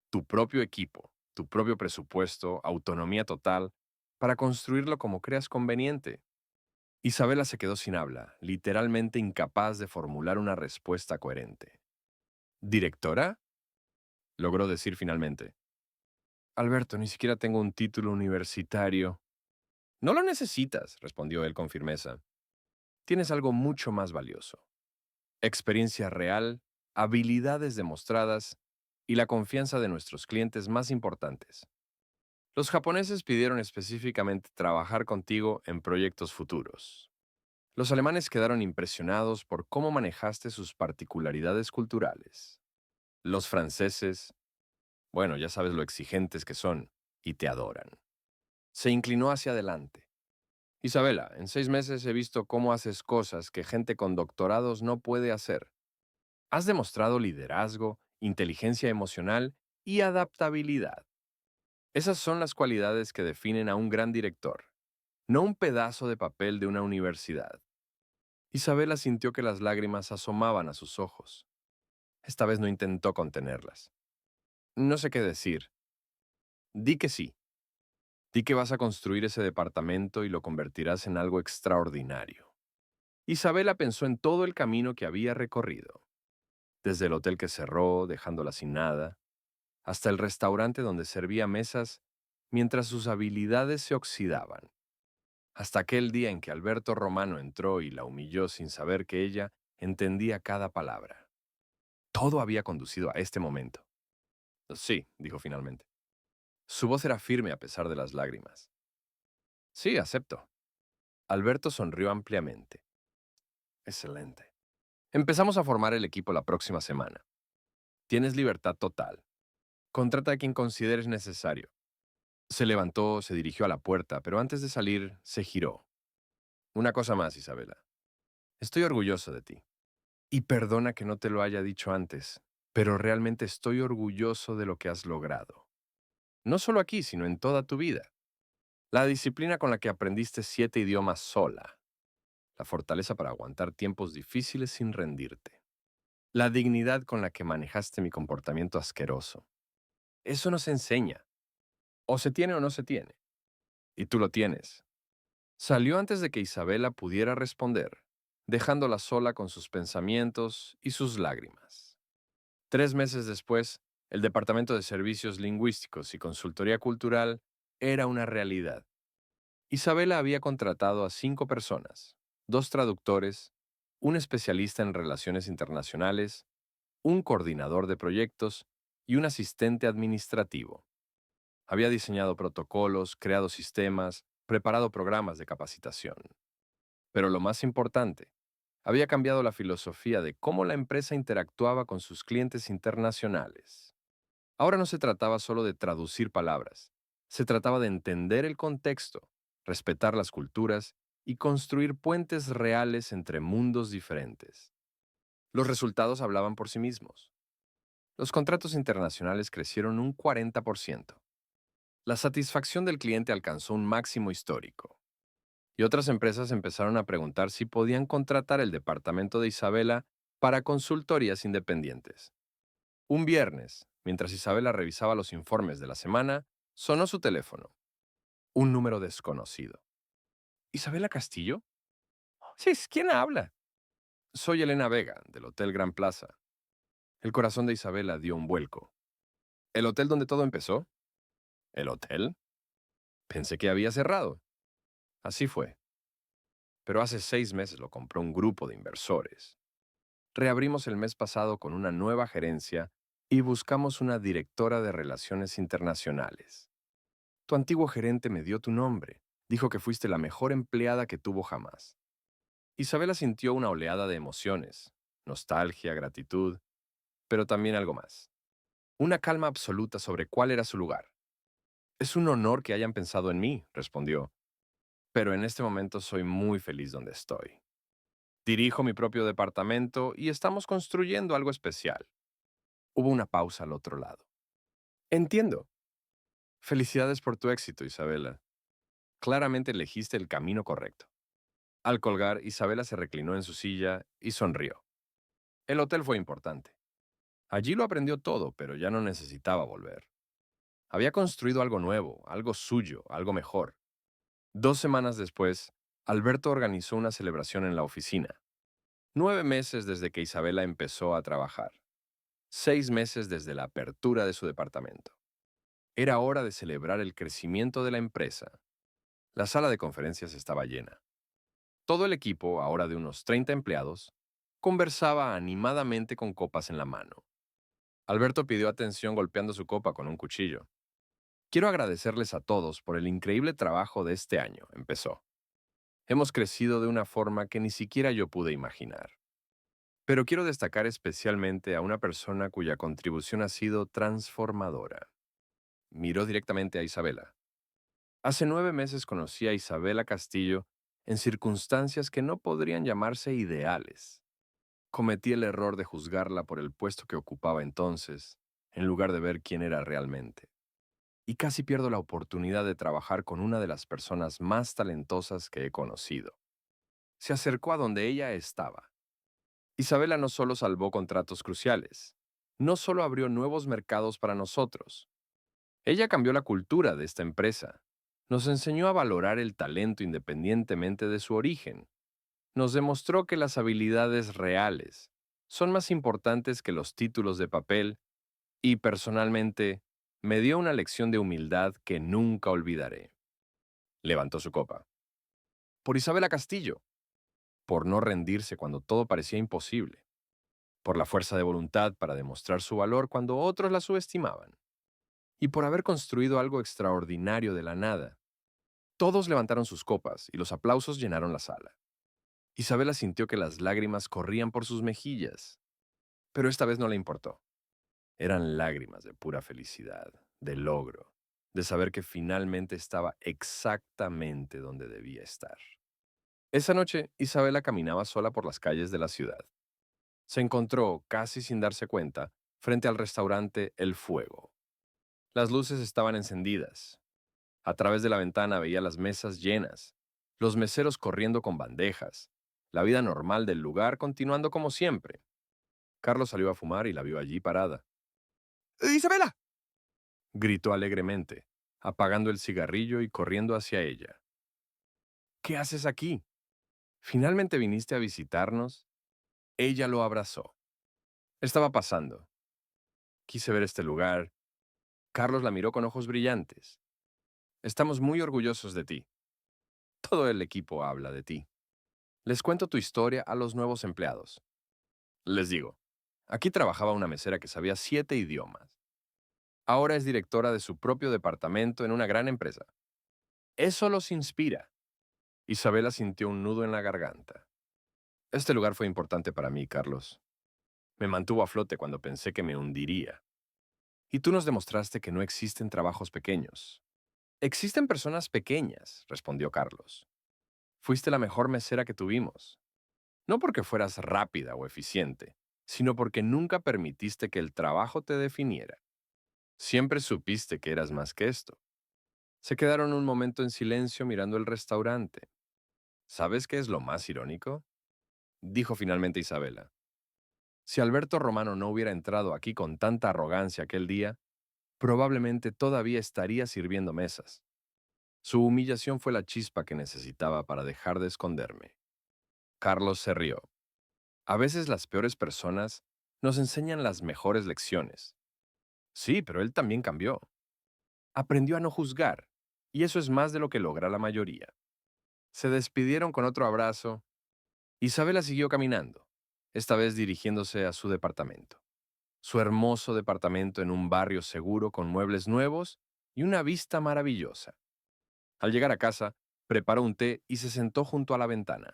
Tu propio equipo, tu propio presupuesto, autonomía total, para construirlo como creas conveniente. Isabela se quedó sin habla, literalmente incapaz de formular una respuesta coherente. ¿Directora? Logró decir finalmente. Alberto, ni siquiera tengo un título universitario. No lo necesitas, respondió él con firmeza. Tienes algo mucho más valioso. Experiencia real, habilidades demostradas y la confianza de nuestros clientes más importantes. Los japoneses pidieron específicamente trabajar contigo en proyectos futuros. Los alemanes quedaron impresionados por cómo manejaste sus particularidades culturales. Los franceses, bueno, ya sabes lo exigentes que son, y te adoran. Se inclinó hacia adelante. Isabela, en 6 meses he visto cómo haces cosas que gente con doctorados no puede hacer. Has demostrado liderazgo, inteligencia emocional y adaptabilidad. Esas son las cualidades que definen a un gran director, no un pedazo de papel de una universidad. Isabela sintió que las lágrimas asomaban a sus ojos. Esta vez no intentó contenerlas. No sé qué decir. Di que sí. Di que vas a construir ese departamento y lo convertirás en algo extraordinario. Isabela pensó en todo el camino que había recorrido, desde el hotel que cerró, dejándola sin nada, hasta el restaurante donde servía mesas mientras sus habilidades se oxidaban, hasta aquel día en que Alberto Romano entró y la humilló sin saber que ella entendía cada palabra. Todo había conducido a este momento. Sí, dijo finalmente. Su voz era firme a pesar de las lágrimas. Sí, acepto. Alberto sonrió ampliamente. Excelente. Empezamos a formar el equipo la próxima semana. Tienes libertad total. Contrata a quien consideres necesario. Se levantó, se dirigió a la puerta, pero antes de salir, se giró. Una cosa más, Isabela. Estoy orgulloso de ti. Y perdona que no te lo haya dicho antes, pero realmente estoy orgulloso de lo que has logrado. No solo aquí, sino en toda tu vida. La disciplina con la que aprendiste 7 idiomas sola. La fortaleza para aguantar tiempos difíciles sin rendirte. La dignidad con la que manejaste mi comportamiento asqueroso. Eso no se enseña. O se tiene o no se tiene. Y tú lo tienes. Salió antes de que Isabela pudiera responder, dejándola sola con sus pensamientos y sus lágrimas. 3 meses después, el Departamento de Servicios Lingüísticos y Consultoría Cultural era una realidad. Isabela había contratado a 5 personas, 2 traductores, un especialista en relaciones internacionales, un coordinador de proyectos y un asistente administrativo. Había diseñado protocolos, creado sistemas, preparado programas de capacitación. Pero lo más importante, había cambiado la filosofía de cómo la empresa interactuaba con sus clientes internacionales. Ahora no se trataba solo de traducir palabras, se trataba de entender el contexto, respetar las culturas y construir puentes reales entre mundos diferentes. Los resultados hablaban por sí mismos. Los contratos internacionales crecieron un 40%. La satisfacción del cliente alcanzó un máximo histórico. Y otras empresas empezaron a preguntar si podían contratar el departamento de Isabela para consultorías independientes. Un viernes, mientras Isabela revisaba los informes de la semana, sonó su teléfono. Un número desconocido. ¿Isabela Castillo? Sí, ¿quién habla? Soy Elena Vega, del Hotel Gran Plaza. El corazón de Isabela dio un vuelco. ¿El hotel donde todo empezó? ¿El hotel? Pensé que había cerrado. Así fue. Pero hace 6 meses lo compró un grupo de inversores. Reabrimos el mes pasado con una nueva gerencia y buscamos una directora de relaciones internacionales. Tu antiguo gerente me dio tu nombre. Dijo que fuiste la mejor empleada que tuvo jamás. Isabela sintió una oleada de emociones, nostalgia, gratitud, pero también algo más. Una calma absoluta sobre cuál era su lugar. Es un honor que hayan pensado en mí, respondió, pero en este momento soy muy feliz donde estoy. Dirijo mi propio departamento y estamos construyendo algo especial. Hubo una pausa al otro lado. Entiendo. Felicidades por tu éxito, Isabela. Claramente elegiste el camino correcto. Al colgar, Isabela se reclinó en su silla y sonrió. El hotel fue importante. Allí lo aprendió todo, pero ya no necesitaba volver. Había construido algo nuevo, algo suyo, algo mejor. 2 semanas después, Alberto organizó una celebración en la oficina. 9 meses desde que Isabela empezó a trabajar. 6 meses desde la apertura de su departamento. Era hora de celebrar el crecimiento de la empresa. La sala de conferencias estaba llena. Todo el equipo, ahora de unos 30 empleados, conversaba animadamente con copas en la mano. Alberto pidió atención golpeando su copa con un cuchillo. Quiero agradecerles a todos por el increíble trabajo de este año, empezó. Hemos crecido de una forma que ni siquiera yo pude imaginar. Pero quiero destacar especialmente a una persona cuya contribución ha sido transformadora. Miró directamente a Isabela. Hace 9 meses conocí a Isabela Castillo en circunstancias que no podrían llamarse ideales. Cometí el error de juzgarla por el puesto que ocupaba entonces, en lugar de ver quién era realmente. Y casi pierdo la oportunidad de trabajar con una de las personas más talentosas que he conocido. Se acercó a donde ella estaba. Isabela no solo salvó contratos cruciales, no solo abrió nuevos mercados para nosotros, ella cambió la cultura de esta empresa. Nos enseñó a valorar el talento independientemente de su origen. Nos demostró que las habilidades reales son más importantes que los títulos de papel y, personalmente, me dio una lección de humildad que nunca olvidaré. Levantó su copa. Por Isabela Castillo, por no rendirse cuando todo parecía imposible, por la fuerza de voluntad para demostrar su valor cuando otros la subestimaban, y por haber construido algo extraordinario de la nada. Todos levantaron sus copas y los aplausos llenaron la sala. Isabela sintió que las lágrimas corrían por sus mejillas, pero esta vez no le importó. Eran lágrimas de pura felicidad, de logro, de saber que finalmente estaba exactamente donde debía estar. Esa noche, Isabela caminaba sola por las calles de la ciudad. Se encontró, casi sin darse cuenta, frente al restaurante El Fuego. Las luces estaban encendidas. A través de la ventana veía las mesas llenas, los meseros corriendo con bandejas, la vida normal del lugar continuando como siempre. Carlos salió a fumar y la vio allí parada. ¡Isabela! Gritó alegremente, apagando el cigarrillo y corriendo hacia ella. ¿Qué haces aquí? ¿Finalmente viniste a visitarnos? Ella lo abrazó. Estaba pasando. Quise ver este lugar. Carlos la miró con ojos brillantes. Estamos muy orgullosos de ti. Todo el equipo habla de ti. Les cuento tu historia a los nuevos empleados. Les digo, aquí trabajaba una mesera que sabía 7 idiomas. Ahora es directora de su propio departamento en una gran empresa. Eso los inspira. Isabela sintió un nudo en la garganta. Este lugar fue importante para mí, Carlos. Me mantuvo a flote cuando pensé que me hundiría. Y tú nos demostraste que no existen trabajos pequeños. Existen personas pequeñas, respondió Carlos. Fuiste la mejor mesera que tuvimos. No porque fueras rápida o eficiente, sino porque nunca permitiste que el trabajo te definiera. Siempre supiste que eras más que esto. Se quedaron un momento en silencio mirando el restaurante. ¿Sabes qué es lo más irónico? Dijo finalmente Isabela. Si Alberto Romano no hubiera entrado aquí con tanta arrogancia aquel día, probablemente todavía estaría sirviendo mesas. Su humillación fue la chispa que necesitaba para dejar de esconderme. Carlos se rió. A veces las peores personas nos enseñan las mejores lecciones. Sí, pero él también cambió. Aprendió a no juzgar, y eso es más de lo que logra la mayoría. Se despidieron con otro abrazo. Isabela siguió caminando, esta vez dirigiéndose a su departamento. Su hermoso departamento en un barrio seguro con muebles nuevos y una vista maravillosa. Al llegar a casa, preparó un té y se sentó junto a la ventana.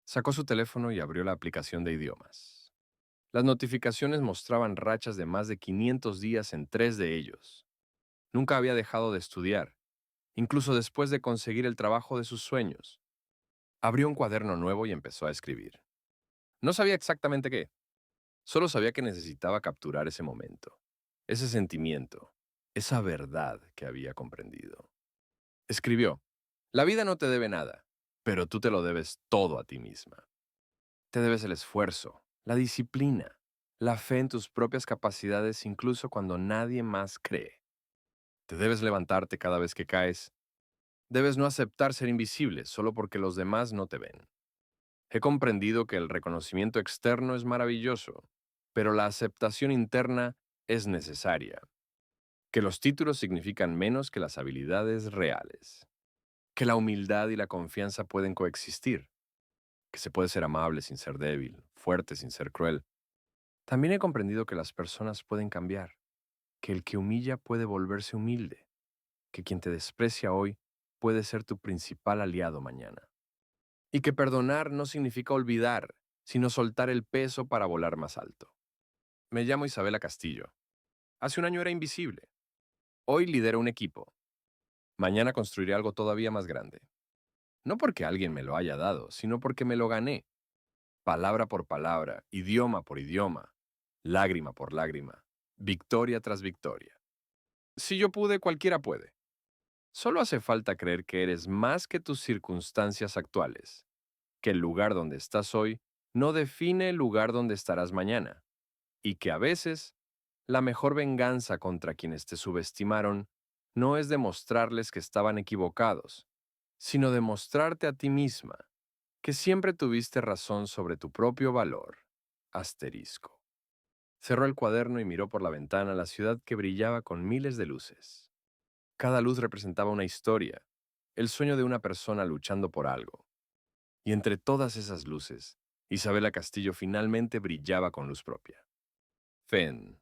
Sacó su teléfono y abrió la aplicación de idiomas. Las notificaciones mostraban rachas de más de 500 días en 3 de ellos. Nunca había dejado de estudiar, incluso después de conseguir el trabajo de sus sueños. Abrió un cuaderno nuevo y empezó a escribir. No sabía exactamente qué, solo sabía que necesitaba capturar ese momento, ese sentimiento, esa verdad que había comprendido. Escribió, la vida no te debe nada, pero tú te lo debes todo a ti misma. Te debes el esfuerzo, la disciplina, la fe en tus propias capacidades incluso cuando nadie más cree. Te debes levantarte cada vez que caes. Debes no aceptar ser invisible solo porque los demás no te ven. He comprendido que el reconocimiento externo es maravilloso, pero la aceptación interna es necesaria. Que los títulos significan menos que las habilidades reales. Que la humildad y la confianza pueden coexistir. Que se puede ser amable sin ser débil, fuerte sin ser cruel. También he comprendido que las personas pueden cambiar. Que el que humilla puede volverse humilde. Que quien te desprecia hoy puede ser tu principal aliado mañana. y que perdonar no significa olvidar, sino soltar el peso para volar más alto. Me llamo Isabela Castillo. Hace un año era invisible. Hoy lidero un equipo. Mañana construiré algo todavía más grande. No porque alguien me lo haya dado, sino porque me lo gané, palabra por palabra, idioma por idioma, lágrima por lágrima, victoria tras victoria. Si yo pude, cualquiera puede. Solo hace falta creer que eres más que tus circunstancias actuales, que el lugar donde estás hoy no define el lugar donde estarás mañana, y que a veces la mejor venganza contra quienes te subestimaron no es demostrarles que estaban equivocados, sino demostrarte a ti misma que siempre tuviste razón sobre tu propio valor. Asterisco. Cerró el cuaderno y miró por la ventana la ciudad que brillaba con miles de luces. Cada luz representaba una historia, el sueño de una persona luchando por algo. Y entre todas esas luces, Isabela Castillo finalmente brillaba con luz propia. Fen.